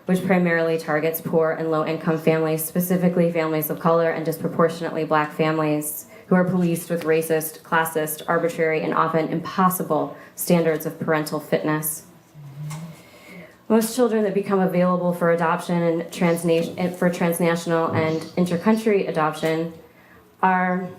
which primarily targets poor and low-income families, specifically families of color and disproportionately Black families who are policed with racist, classist, arbitrary, and often impossible standards of parental fitness. Most children that become available for adoption and for transnational and intercountry adoption are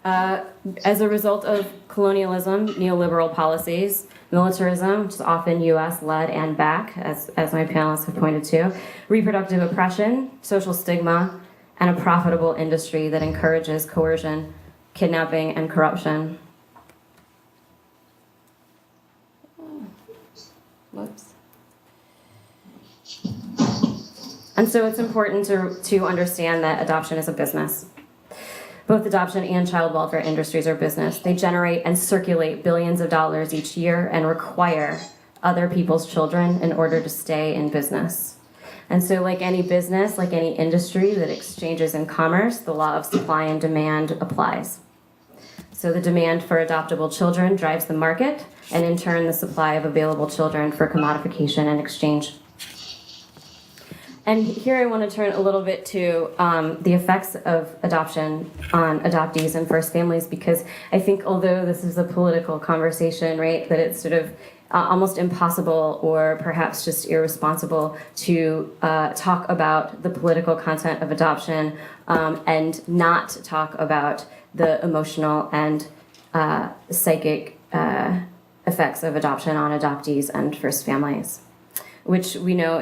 as a result of colonialism, neoliberal policies, militarism, which is often US-led and back, as my panelists have pointed to, reproductive oppression, social stigma, and a profitable industry that encourages coercion, kidnapping, and corruption. Whoops. And so it's important to understand that adoption is a business. Both adoption and child welfare industries are business. They generate and circulate billions of dollars each year and require other people's children in order to stay in business. And so like any business, like any industry that exchanges in commerce, the law of supply and demand applies. So the demand for adoptable children drives the market, and in turn the supply of available children for commodification and exchange. And here I want to turn a little bit to the effects of adoption on adoptees and first families, because I think although this is a political conversation, right, that it's sort of almost impossible or perhaps just irresponsible to talk about the political content of adoption and not talk about the emotional and psychic effects of adoption on adoptees and first families, which we know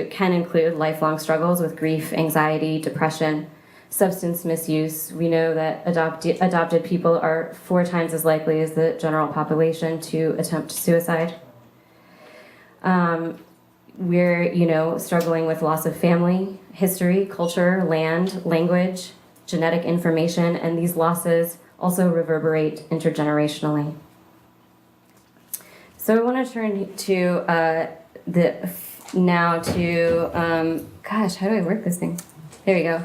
can include lifelong struggles with grief, anxiety, depression, substance misuse. We know that adopted people are 4 times as likely as the general population to attempt suicide. We're, struggling with loss of family, history, culture, land, language, genetic information, and these losses also reverberate intergenerationally. So I want to turn to how do I work this thing? There we go.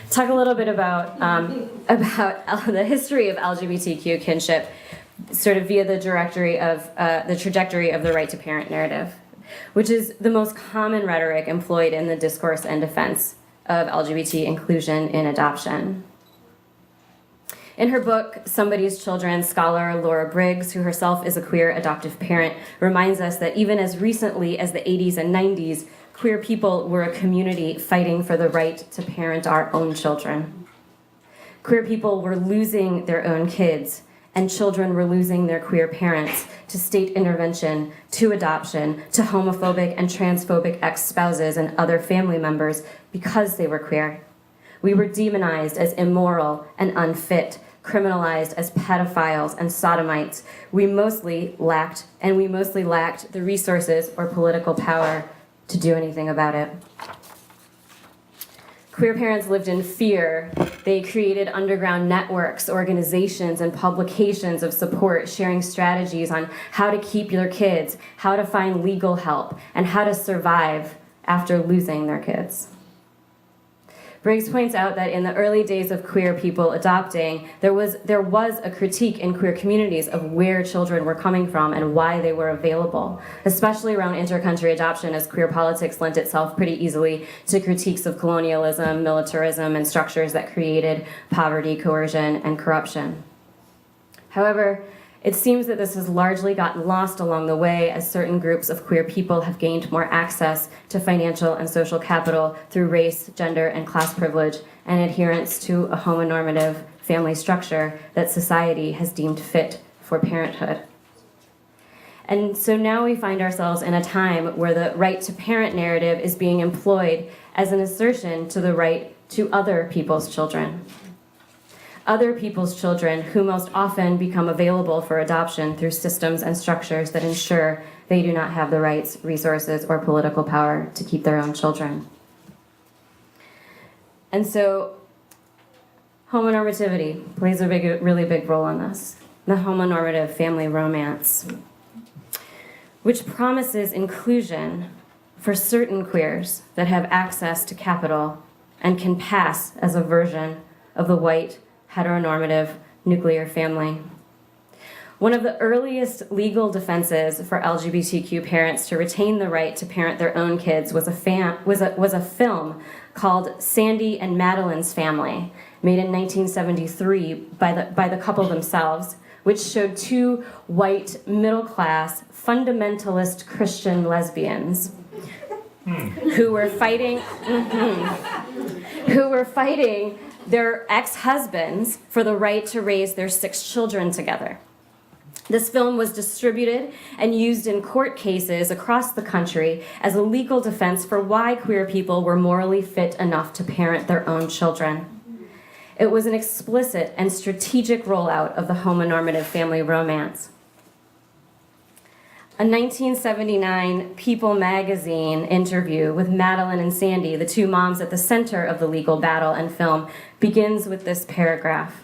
Talk a little bit about the history of LGBTQ kinship, sort of via the trajectory of the right to parent narrative, which is the most common rhetoric employed in the discourse and defense of LGBT inclusion in adoption. In her book, Somebody's Children, scholar Laura Briggs, who herself is a queer adoptive parent, reminds us that even as recently as the 80s and 90s, queer people were a community fighting for the right to parent our own children. Queer people were losing their own kids, and children were losing their queer parents to state intervention, to adoption, to homophobic and transphobic ex-spouses and other family members because they were queer. We were demonized as immoral and unfit, criminalized as pedophiles and sodomites. We mostly lacked the resources or political power to do anything about it. Queer parents lived in fear. They created underground networks, organizations, and publications of support, sharing strategies on how to keep their kids, how to find legal help, and how to survive after losing their kids. Briggs points out that in the early days of queer people adopting, there was a critique in queer communities of where children were coming from and why they were available, especially around intercountry adoption, as queer politics lent itself pretty easily to critiques of colonialism, militarism, and structures that created poverty, coercion, and corruption. However, it seems that this has largely gotten lost along the way as certain groups of queer people have gained more access to financial and social capital through race, gender, and class privilege and adherence to a homonormative family structure that society has deemed fit for parenthood. And so now we find ourselves in a time where the right to parent narrative is being employed as an assertion to the right to other people's children. Other people's children who most often become available for adoption through systems and structures that ensure they do not have the rights, resources, or political power to keep their own children. And so homonormativity plays a really big role in this. The homonormative family romance, which promises inclusion for certain queers that have access to capital and can pass as a version of the white, heteronormative nuclear family. One of the earliest legal defenses for LGBTQ parents to retain the right to parent their own kids was a film called Sandy and Madeline's Family, made in 1973 by the couple themselves, which showed two white, middle-class, fundamentalist Christian lesbians who were fighting their ex-husbands for the right to raise their 6 children together. This film was distributed and used in court cases across the country as a legal defense for why queer people were morally fit enough to parent their own children. It was an explicit and strategic rollout of the homonormative family romance. A 1979 People magazine interview with Madeline and Sandy, the 2 moms at the center of the legal battle and film, begins with this paragraph.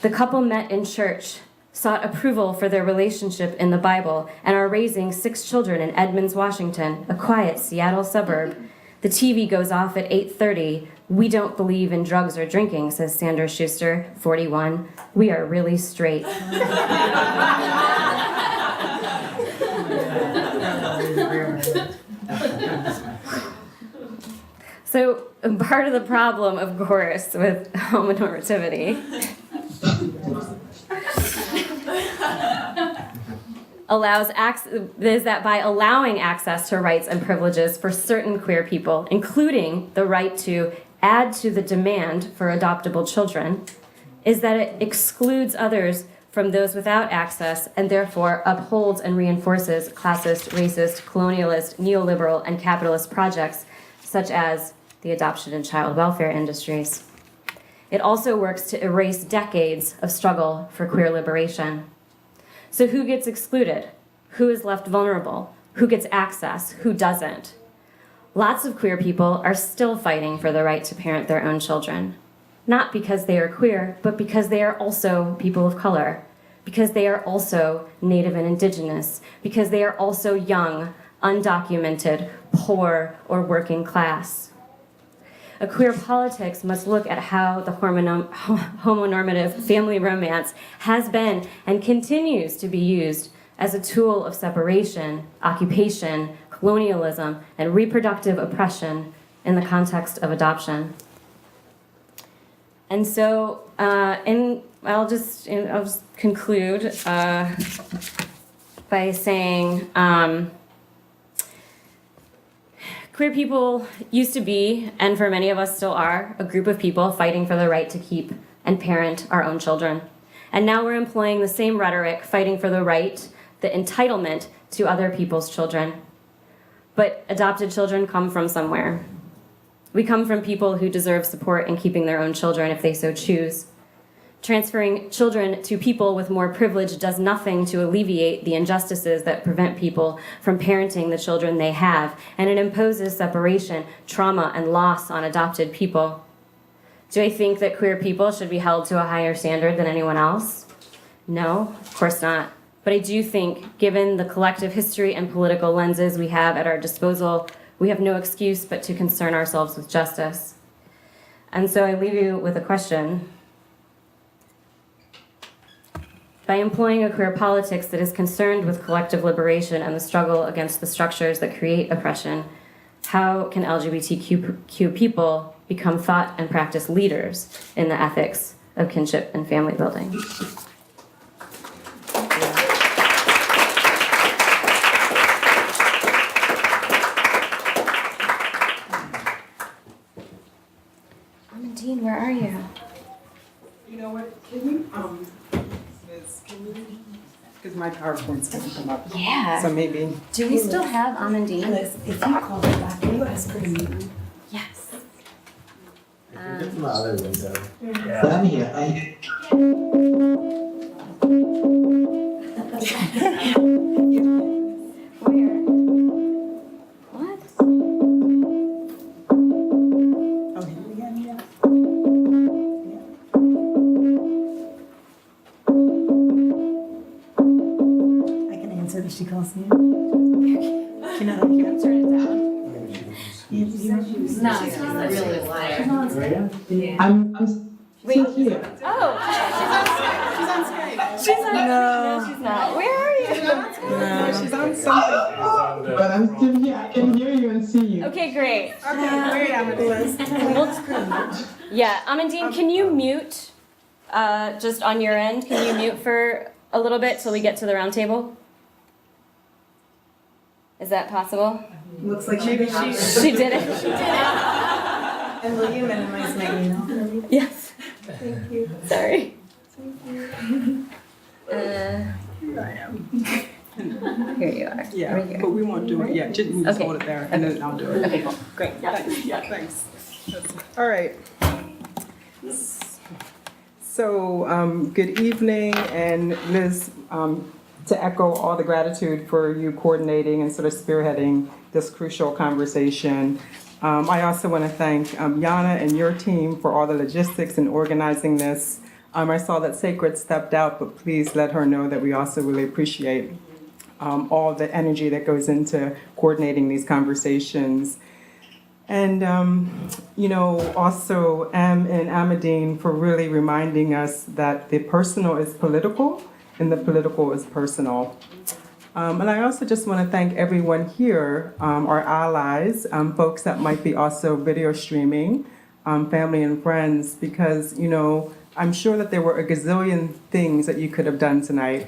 The couple met in church, sought approval for their relationship in the Bible, and are raising 6 children in Edmonds, Washington, a quiet Seattle suburb. The TV goes off at 8:30. We don't believe in drugs or drinking, says Sandra Schuster, 41. We are really straight. So part of the problem, of course, with homonormativity is that by allowing access to rights and privileges for certain queer people, including the right to add to the demand for adoptable children, is that it excludes others from those without access and therefore upholds and reinforces classist, racist, colonialist, neoliberal, and capitalist projects such as the adoption and child welfare industries. It also works to erase decades of struggle for queer liberation. So who gets excluded? Who is left vulnerable? Who gets access? Who doesn't? Lots of queer people are still fighting for the right to parent their own children. Not because they are queer, but because they are also people of color, because they are also Native and Indigenous, because they are also young, undocumented, poor, or working class. A queer politics must look at how the homonormative family romance has been and continues to be used as a tool of separation, occupation, colonialism, and reproductive oppression in the context of adoption. And so, I'll just conclude by saying, queer people used to be, and for many of us still are, a group of people fighting for the right to keep and parent our own children. And now we're employing the same rhetoric, fighting for the right, the entitlement to other people's children. But adopted children come from somewhere. We come from people who deserve support in keeping their own children if they so choose. Transferring children to people with more privilege does nothing to alleviate the injustices that prevent people from parenting the children they have, and it imposes separation, trauma, and loss on adopted people. Do I think that queer people should be held to a higher standard than anyone else? No, of course not. But I do think, given the collective history and political lenses we have at our disposal, we have no excuse but to concern ourselves with justice. And so I leave you with a question. By employing a queer politics that is concerned with collective liberation and the struggle against the structures that create oppression, how can LGBTQ people become thought and practice leaders in the ethics of kinship and family building? Amandine, where are you? You know what? Can you because my PowerPoint's gonna come up. Yeah. So maybe. Do we still have Amandine? If you call her back, can you ask her to meet? Yes. Get to my other window. But I'm here. Where? What? Oh, here again, yeah. I can answer if she calls me. Can I turn it down? Maybe she can just- No, she's really liar. I'm still here. Oh. She's on Skype. She's on. No. She's not. Where are you? No, she's on something. But I'm still here. I can hear you and see you. Okay, great. Okay, where am I? Yeah, Amandine, can you mute just on your end, can you mute for a little bit till we get to the roundtable? Is that possible? Looks like she She did it. And will you minimize my email? Yes. Thank you. Sorry. Here I am. Here you are. Yeah, Right here. but we won't do it yet. Just Okay. hold it there, and then I'll do it. Okay, cool. Great. Thanks. Yeah, thanks. All right. So, good evening, and Liz, to echo all the gratitude for you coordinating and sort of spearheading this crucial conversation. I also want to thank Yana and your team for all the logistics and organizing this. I saw that Sacred stepped out, but please let her know that we also really appreciate all the energy that goes into coordinating these conversations. And, also Em and Amandine for really reminding us that the personal is political and the political is personal. And I also just want to thank everyone here, our allies, folks that might be also video streaming, family and friends, because, I'm sure that there were a gazillion things that you could have done tonight,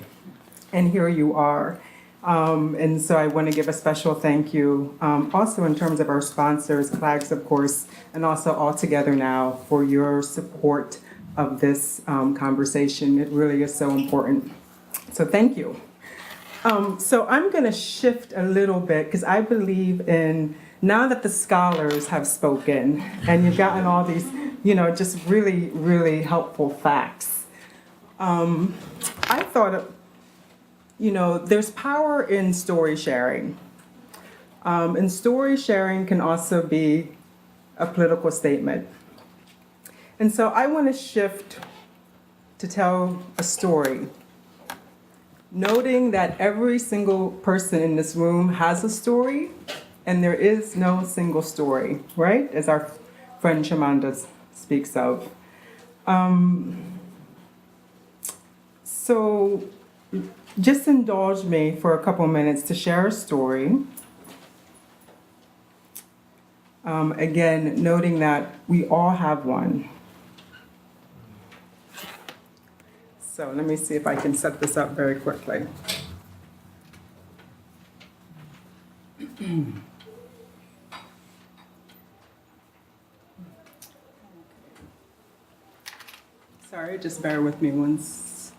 and here you are. And so I want to give a special thank you, also in terms of our sponsors, CLAGS, of course, and also All Together Now for your support of this conversation. It really is so important. So thank you. So I'm going to shift a little bit because I believe in, now that the scholars have spoken and you've gotten all these, just really, really helpful facts. I thought, there's power in story sharing. And story sharing can also be a political statement. And so I want to shift to tell a story, noting that every single person in this room has a story, and there is no single story, right? As our friend Shamanda speaks of. So just indulge me for a couple minutes to share a story. Again, noting that we all have one. So let me see if I can set this up very quickly. Sorry, just bear with me once.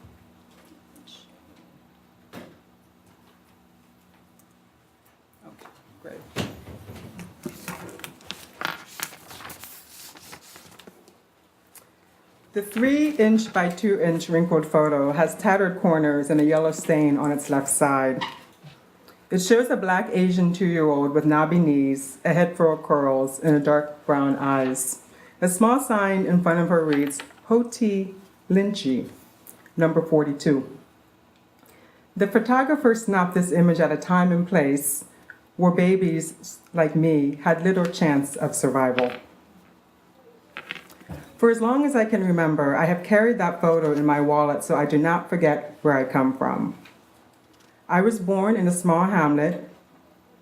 Okay, great. The 3-inch by 2-inch wrinkled photo has tattered corners and a yellow stain on its left side. It shows a Black Asian 2-year-old with knobby knees, a head full of curls, and dark brown eyes. A small sign in front of her reads, Hoti Lynchi, number 42. The photographer snapped this image at a time and place where babies like me had little chance of survival. For as long as I can remember, I have carried that photo in my wallet so I do not forget where I come from. I was born in a small hamlet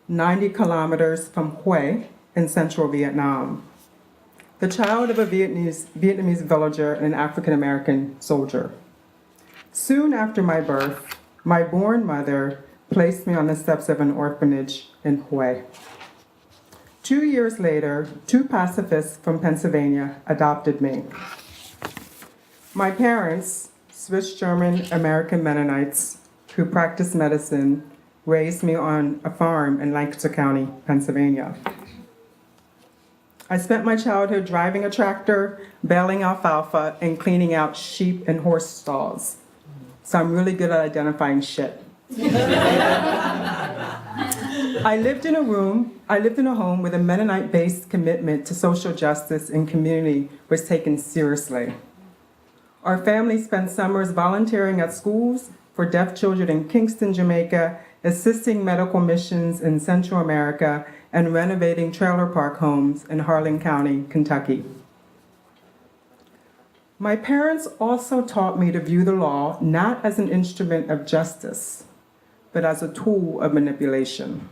90 kilometers from Hue in central Vietnam, the child of a Vietnamese villager and an African-American soldier. Soon after my birth, my born mother placed me on the steps of an orphanage in Hue. 2 years later, 2 pacifists from Pennsylvania adopted me. My parents, Swiss German American Mennonites who practiced medicine, raised me on a farm in Lancaster County, Pennsylvania. I spent my childhood driving a tractor, baling alfalfa, and cleaning out sheep and horse stalls. So I'm really good at identifying shit. I lived in a home where the Mennonite-based commitment to social justice and community was taken seriously. Our family spent summers volunteering at schools for deaf children in Kingston, Jamaica, assisting medical missions in Central America, and renovating trailer park homes in Harlan County, Kentucky. My parents also taught me to view the law not as an instrument of justice, but as a tool of manipulation.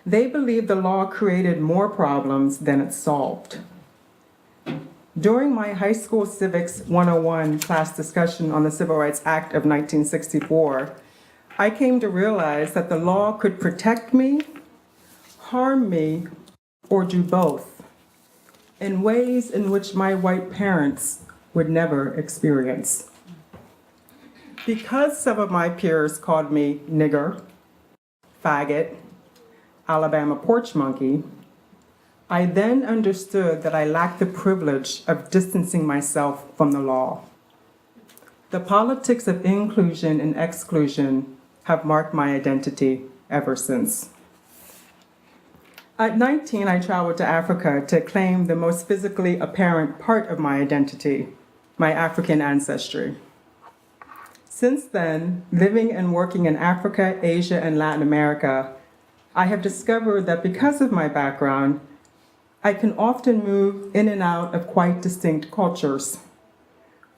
They believed the law created more problems than it solved. During my high school civics 101 class discussion on the Civil Rights Act of 1964, I came to realize that the law could protect me, harm me, or do both in ways in which my white parents would never experience. Because some of my peers called me nigger, faggot, Alabama porch monkey, I then understood that I lacked the privilege of distancing myself from the law. The politics of inclusion and exclusion have marked my identity ever since. At 19, I traveled to Africa to claim the most physically apparent part of my identity, my African ancestry. Since then, living and working in Africa, Asia, and Latin America, I have discovered that because of my background, I can often move in and out of quite distinct cultures,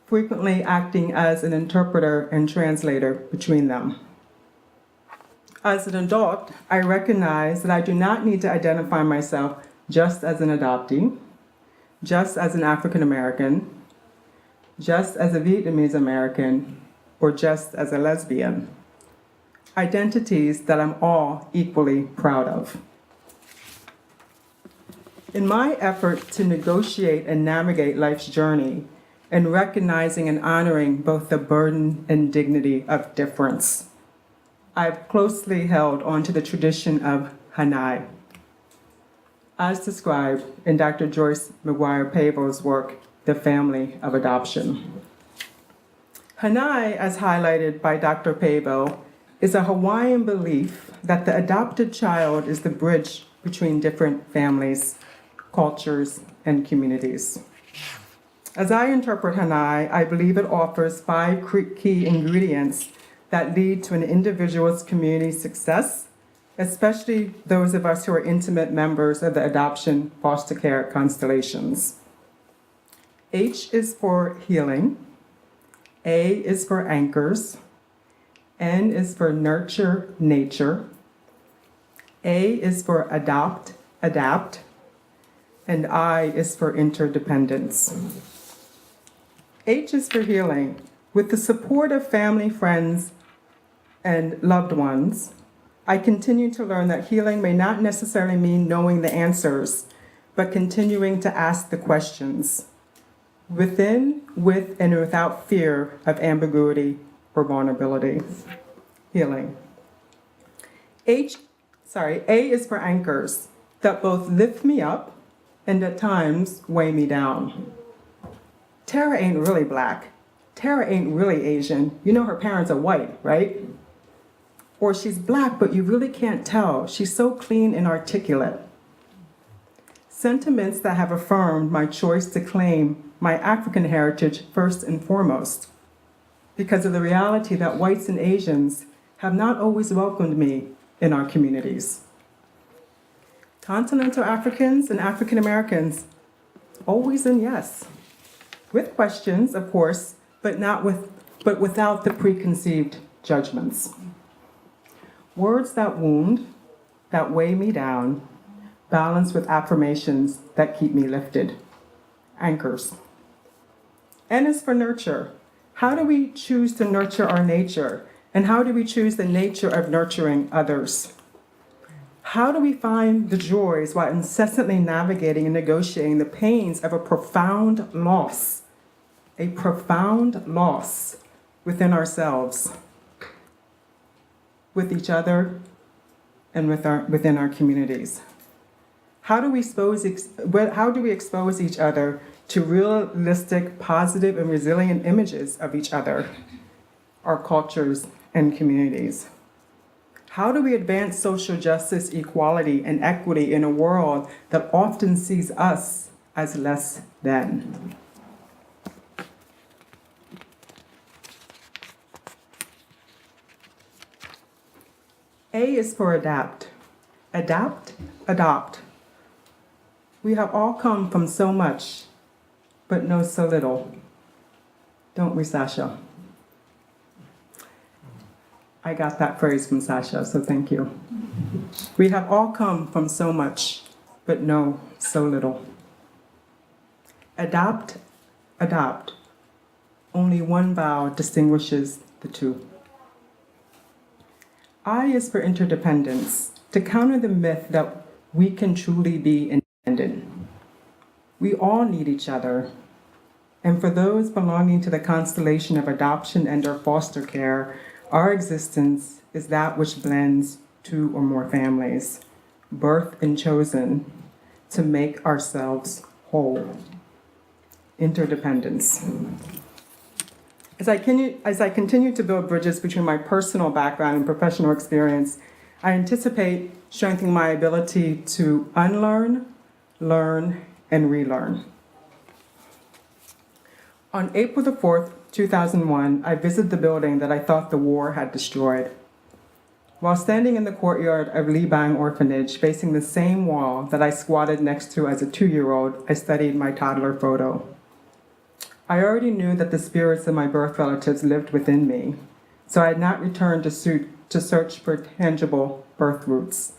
frequently acting as an interpreter and translator between them. As an adult, I recognize that I do not need to identify myself just as an adoptee, just as an African American, just as a Vietnamese American, or just as a lesbian. Identities that I'm all equally proud of. In my effort to negotiate and navigate life's journey, and recognizing and honoring both the burden and dignity of difference, I've closely held onto the tradition of Hanai, as described in Dr. Joyce McGuire-Pavell's work, The Family of Adoption. Hanai, as highlighted by Dr. Pavell, is a Hawaiian belief that the adopted child is the bridge between different families, cultures, and communities. As I interpret Hanai, I believe it offers 5 key ingredients that lead to an individual's community success, especially those of us who are intimate members of the adoption foster care constellations. H is for healing, A is for anchors, N is for nurture, nature, A is for adopt, adapt, and I is for interdependence. H is for healing. With the support of family, friends, and loved ones, I continue to learn that healing may not necessarily mean knowing the answers, but continuing to ask the questions, within, with, and without fear of ambiguity or vulnerability. Healing. A is for anchors that both lift me up and at times weigh me down. Tara ain't really black. Tara ain't really Asian. You know her parents are white, right? Or she's black, but you really can't tell. She's so clean and articulate. Sentiments that have affirmed my choice to claim my African heritage first and foremost, because of the reality that whites and Asians have not always welcomed me in our communities. Continental Africans and African Americans, always and yes. With questions, of course, but without the preconceived judgments. Words that wound, that weigh me down, balanced with affirmations that keep me lifted. Anchors. N is for nurture. How do we choose to nurture our nature? And how do we choose the nature of nurturing others? How do we find the joys while incessantly navigating and negotiating the pains of a profound loss within ourselves, with each other, and within our communities? How do we expose each other to realistic, positive, and resilient images of each other, our cultures, and communities? How do we advance social justice, equality, and equity in a world that often sees us as less than? A is for adapt. Adapt, adopt. We have all come from so much, but know so little. Don't we, Sasha? I got that phrase from Sasha, so thank you. We have all come from so much, but know so little. Adopt, adopt. Only one vowel distinguishes the two. I is for interdependence, to counter the myth that we can truly be independent. We all need each other. And for those belonging to the constellation of adoption and/or foster care, our existence is that which blends two or more families, birthed and chosen to make ourselves whole. Interdependence. As I continue to build bridges between my personal background and professional experience, I anticipate strengthening my ability to unlearn, learn, and relearn. On April the 4th, 2001, I visited the building that I thought the war had destroyed. While standing in the courtyard of Leaman orphanage, facing the same wall that I squatted next to as a 2-year-old, I studied my toddler photo. I already knew that the spirits of my birth relatives lived within me, so I had not returned to search for tangible birth roots.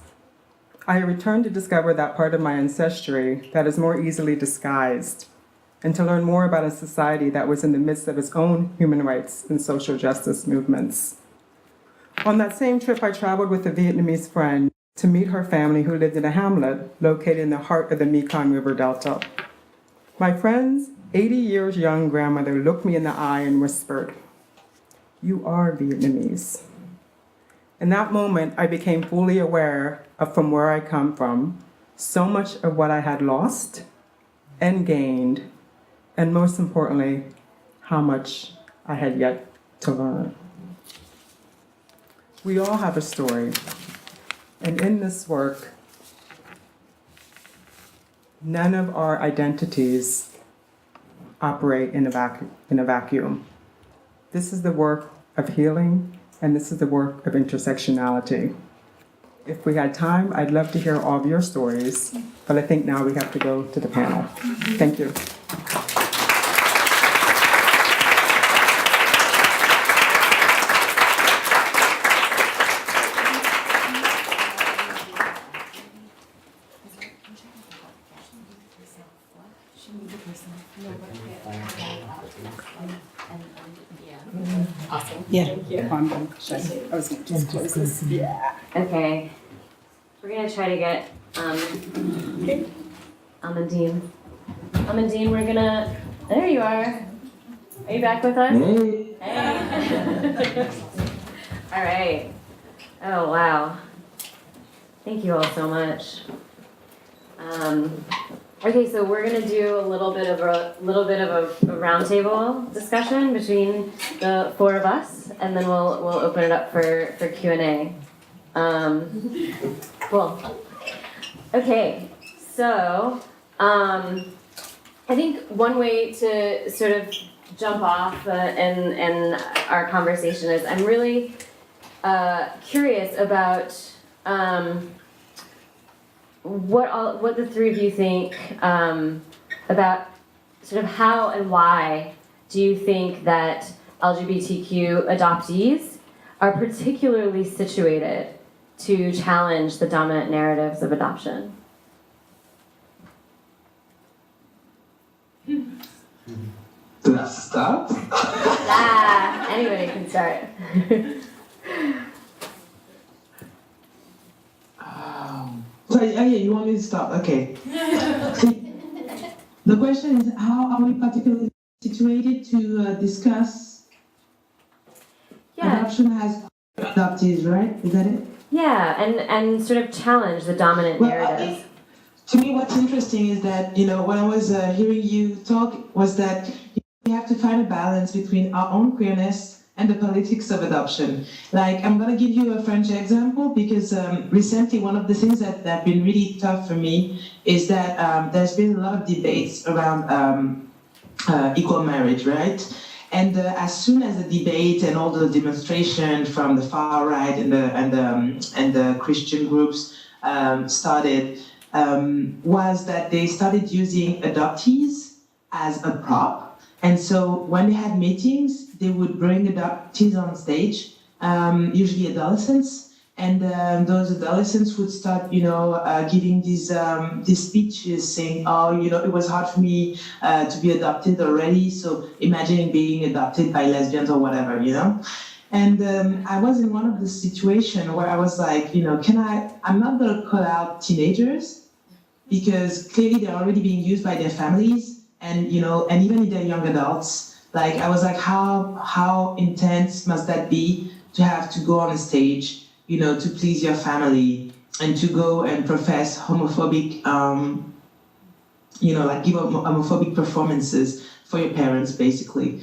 I had returned to discover that part of my ancestry that is more easily disguised, and to learn more about a society that was in the midst of its own human rights and social justice movements. On that same trip, I traveled with a Vietnamese friend to meet her family who lived in a hamlet located in the heart of the Mekong River Delta. My friend's 80 years young grandmother looked me in the eye and whispered, "You are Vietnamese." In that moment, I became fully aware of from where I come from, so much of what I had lost and gained, and most importantly, how much I had yet to learn. We all have a story, and in this work, none of our identities operate in a vacuum. This is the work of healing, and this is the work of intersectionality. If we had time, I'd love to hear all of your stories, but I think now we have to go to the panel. Thank you. Yeah. Thank you. I'm done. I was going to just close this. Yeah. Okay. We're gonna try to get Amandine. Amandine, we're gonna. There you are. Are you back with us? Hey. Hey. All right. Oh wow. Thank you all so much. Okay, so we're gonna do a little bit of a roundtable discussion between the four of us, and then we'll open it up for Q&A. Cool. Okay, so I think one way to sort of jump off in our conversation is I'm really curious about what the three of you think about sort of how and why do you think that LGBTQ adoptees are particularly situated to challenge the dominant narratives of adoption? Do I start? Anybody can start. So, yeah, you want me to start? Okay. The question is, how are we particularly situated to discuss adoption as adoptees, right? Is that it? Yeah, and sort of challenge the dominant narratives. To me, what's interesting is that, when I was hearing you talk, was that we have to find a balance between our own queerness and the politics of adoption. Like, I'm going to give you a French example because recently one of the things that have been really tough for me is that there's been a lot of debates around equal marriage, right? And as soon as the debate and all the demonstration from the far right and the Christian groups started, was that they started using adoptees as a prop. And so when they had meetings, they would bring adoptees on stage, usually adolescents, And those adolescents would start, giving these speeches saying, "Oh, it was hard for me to be adopted already. So imagine being adopted by lesbians or whatever, And I was in one of the situations where I was like, I'm not gonna call out teenagers because clearly they're already being used by their families, and and even if they're young adults, like I was like, how intense must that be to have to go on a stage, to please your family and to go and profess homophobic, give homophobic performances for your parents, basically.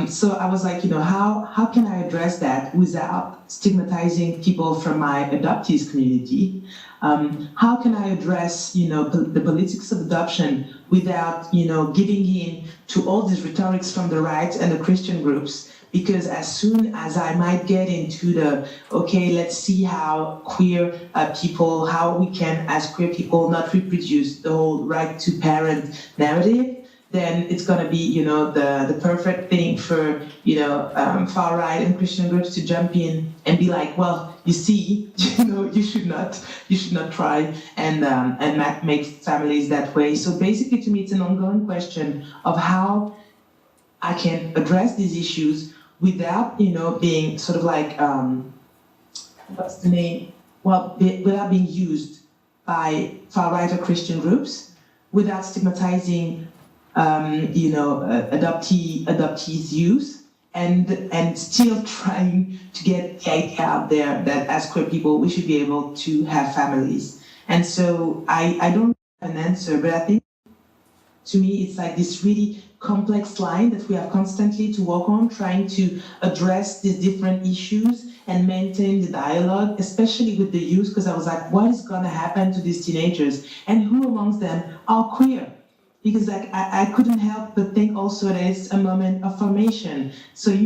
So I was like, how can I address that without stigmatizing people from my adoptees community? How can I address, the politics of adoption without, giving in to all these rhetorics from the right and the Christian groups? Because as soon as I might get into let's see how queer people, how we can, as queer people, not reproduce the whole right to parent narrative, then it's going to be, the perfect thing for, far right and Christian groups to jump in and be like, well, you see, you should not try and make families that way. So basically, to me, it's an ongoing question of how I can address these issues without, being sort of like, what's the name? Well, without being used by far right or Christian groups, without stigmatizing adoptees' youth, and still trying to get the idea out there that as queer people we should be able to have families. And so I don't have an answer, but I think to me it's like this really complex line that we have constantly to work on, trying to address these different issues and maintain the dialogue, especially with the youth, because I was like, what is going to happen to these teenagers, and who amongst them are queer? Because I couldn't help but think also that it's a moment of formation. So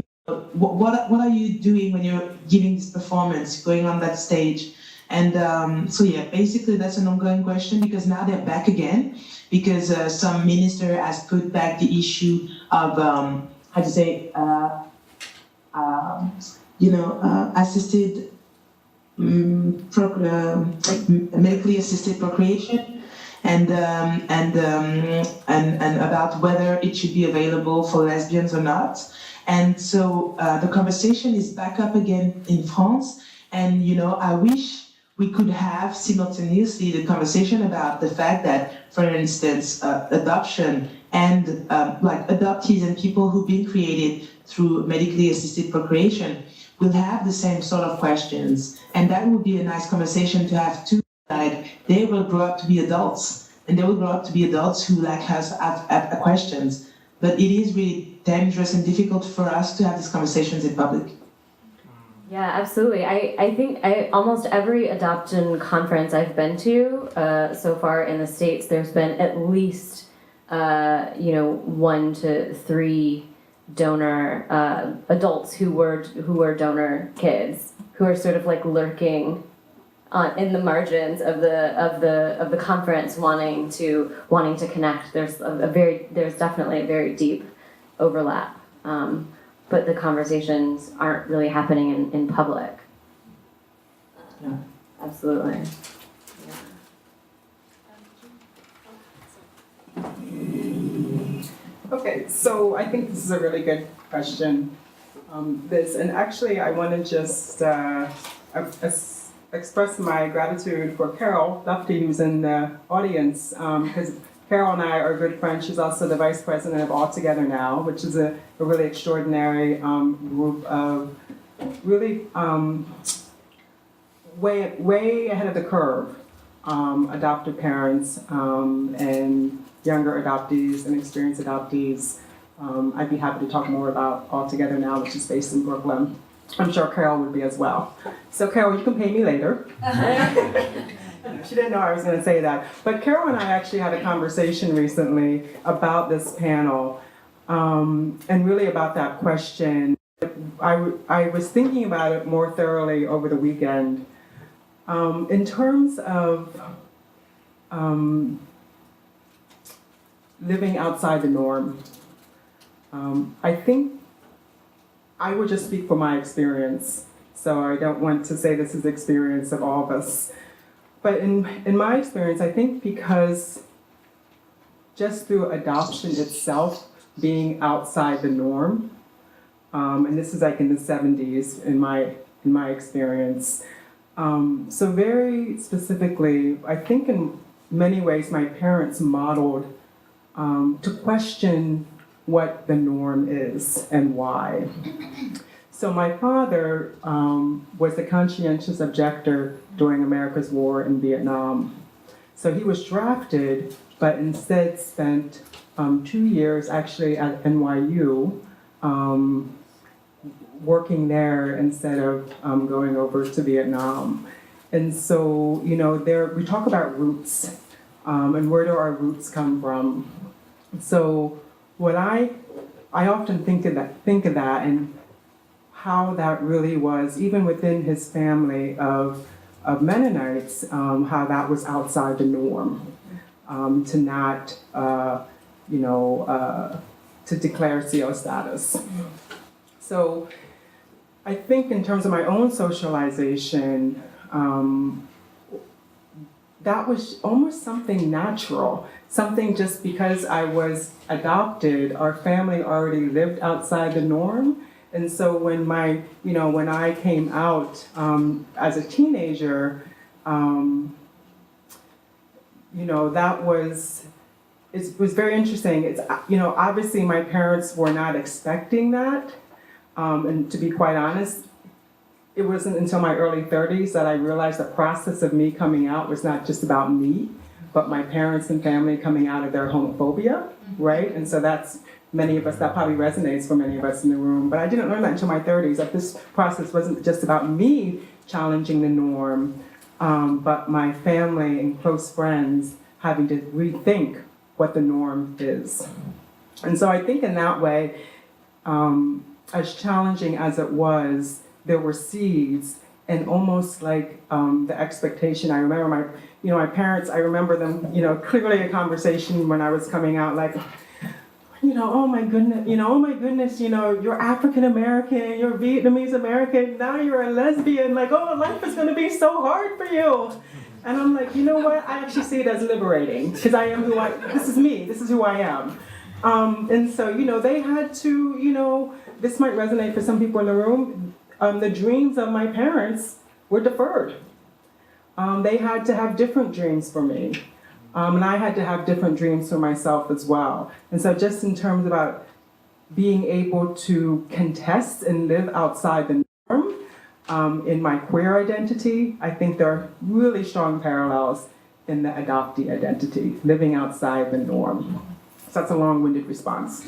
what are you doing when you're giving this performance, going on that stage? And basically that's an ongoing question, because now they're back again, because some minister has put back the issue of assisted medically assisted procreation. And about whether it should be available for lesbians or not. And so the conversation is back up again in France. And, I wish we could have simultaneously the conversation about the fact that, for instance, adoption and adoptees and people who've been created through medically assisted procreation will have the same sort of questions. And that would be a nice conversation to have too. Like they will grow up to be adults, and they will grow up to be adults who have questions. But it is really dangerous and difficult for us to have these conversations in public. Yeah, absolutely. I think almost every adoption conference I've been to so far in the States, there's been at least 1 to 3 donor adults who were donor kids, who are sort of like lurking in the margins of the conference, wanting to connect. There's definitely a very deep overlap, but the conversations aren't really happening in public. Yeah. Absolutely. Okay, so I think this is a really good question. And actually I want to just express my gratitude for Carol Latty, who's in the audience, because Carol and I are good friends. She's also the vice president of All Together Now, which is a really extraordinary group of really way ahead of the curve adoptive parents and younger adoptees and experienced adoptees. I'd be happy to talk more about All Together Now, which is based in Brooklyn. I'm sure Carol would be as well. So Carol, you can pay me later. She didn't know I was going to say that. But Carol and I actually had a conversation recently about this panel, and really about that question. I was thinking about it more thoroughly over the weekend. In terms of living outside the norm, I think I would just speak from my experience. So I don't want to say this is the experience of all of us. But in my experience, I think because just through adoption itself being outside the norm, and this is like in the 70s in my experience. So very specifically, I think in many ways my parents modeled to question what the norm is and why. So my father was the conscientious objector during America's war in Vietnam. So he was drafted, but instead spent 2 years actually at NYU working there instead of going over to Vietnam. And so, you know, we talk about roots and where do our roots come from. So what I often think of that and how that really was, even within his family of Mennonites, how that was outside the norm, to not, to declare CO status. So I think in terms of my own socialization, that was almost something natural, something just because I was adopted, our family already lived outside the norm. And so when I came out as a teenager, it was very interesting. It's, obviously my parents were not expecting that. And to be quite honest, it wasn't until my early 30s that I realized the process of me coming out was not just about me, but my parents and family coming out of their homophobia, right? And so that probably resonates for many of us in the room. But I didn't learn that until my 30s, that this process wasn't just about me challenging the norm, but my family and close friends having to rethink what the norm is. And so I think in that way, as challenging as it was, there were seeds and almost like the expectation. I remember my parents, I remember them, clearly a conversation when I was coming out, like, oh my goodness, you're African American, you're Vietnamese American, now you're a lesbian, like, oh, life is gonna be so hard for you. And I'm like, you know what, I actually see it as liberating, because this is me, this is who I am. And so, they had to, this might resonate for some people in the room, the dreams of my parents were deferred. They had to have different dreams for me. And I had to have different dreams for myself as well. And so just in terms about being able to contest and live outside the norm in my queer identity, I think there are really strong parallels in the adoptee identity, living outside the norm. So that's a long-winded response.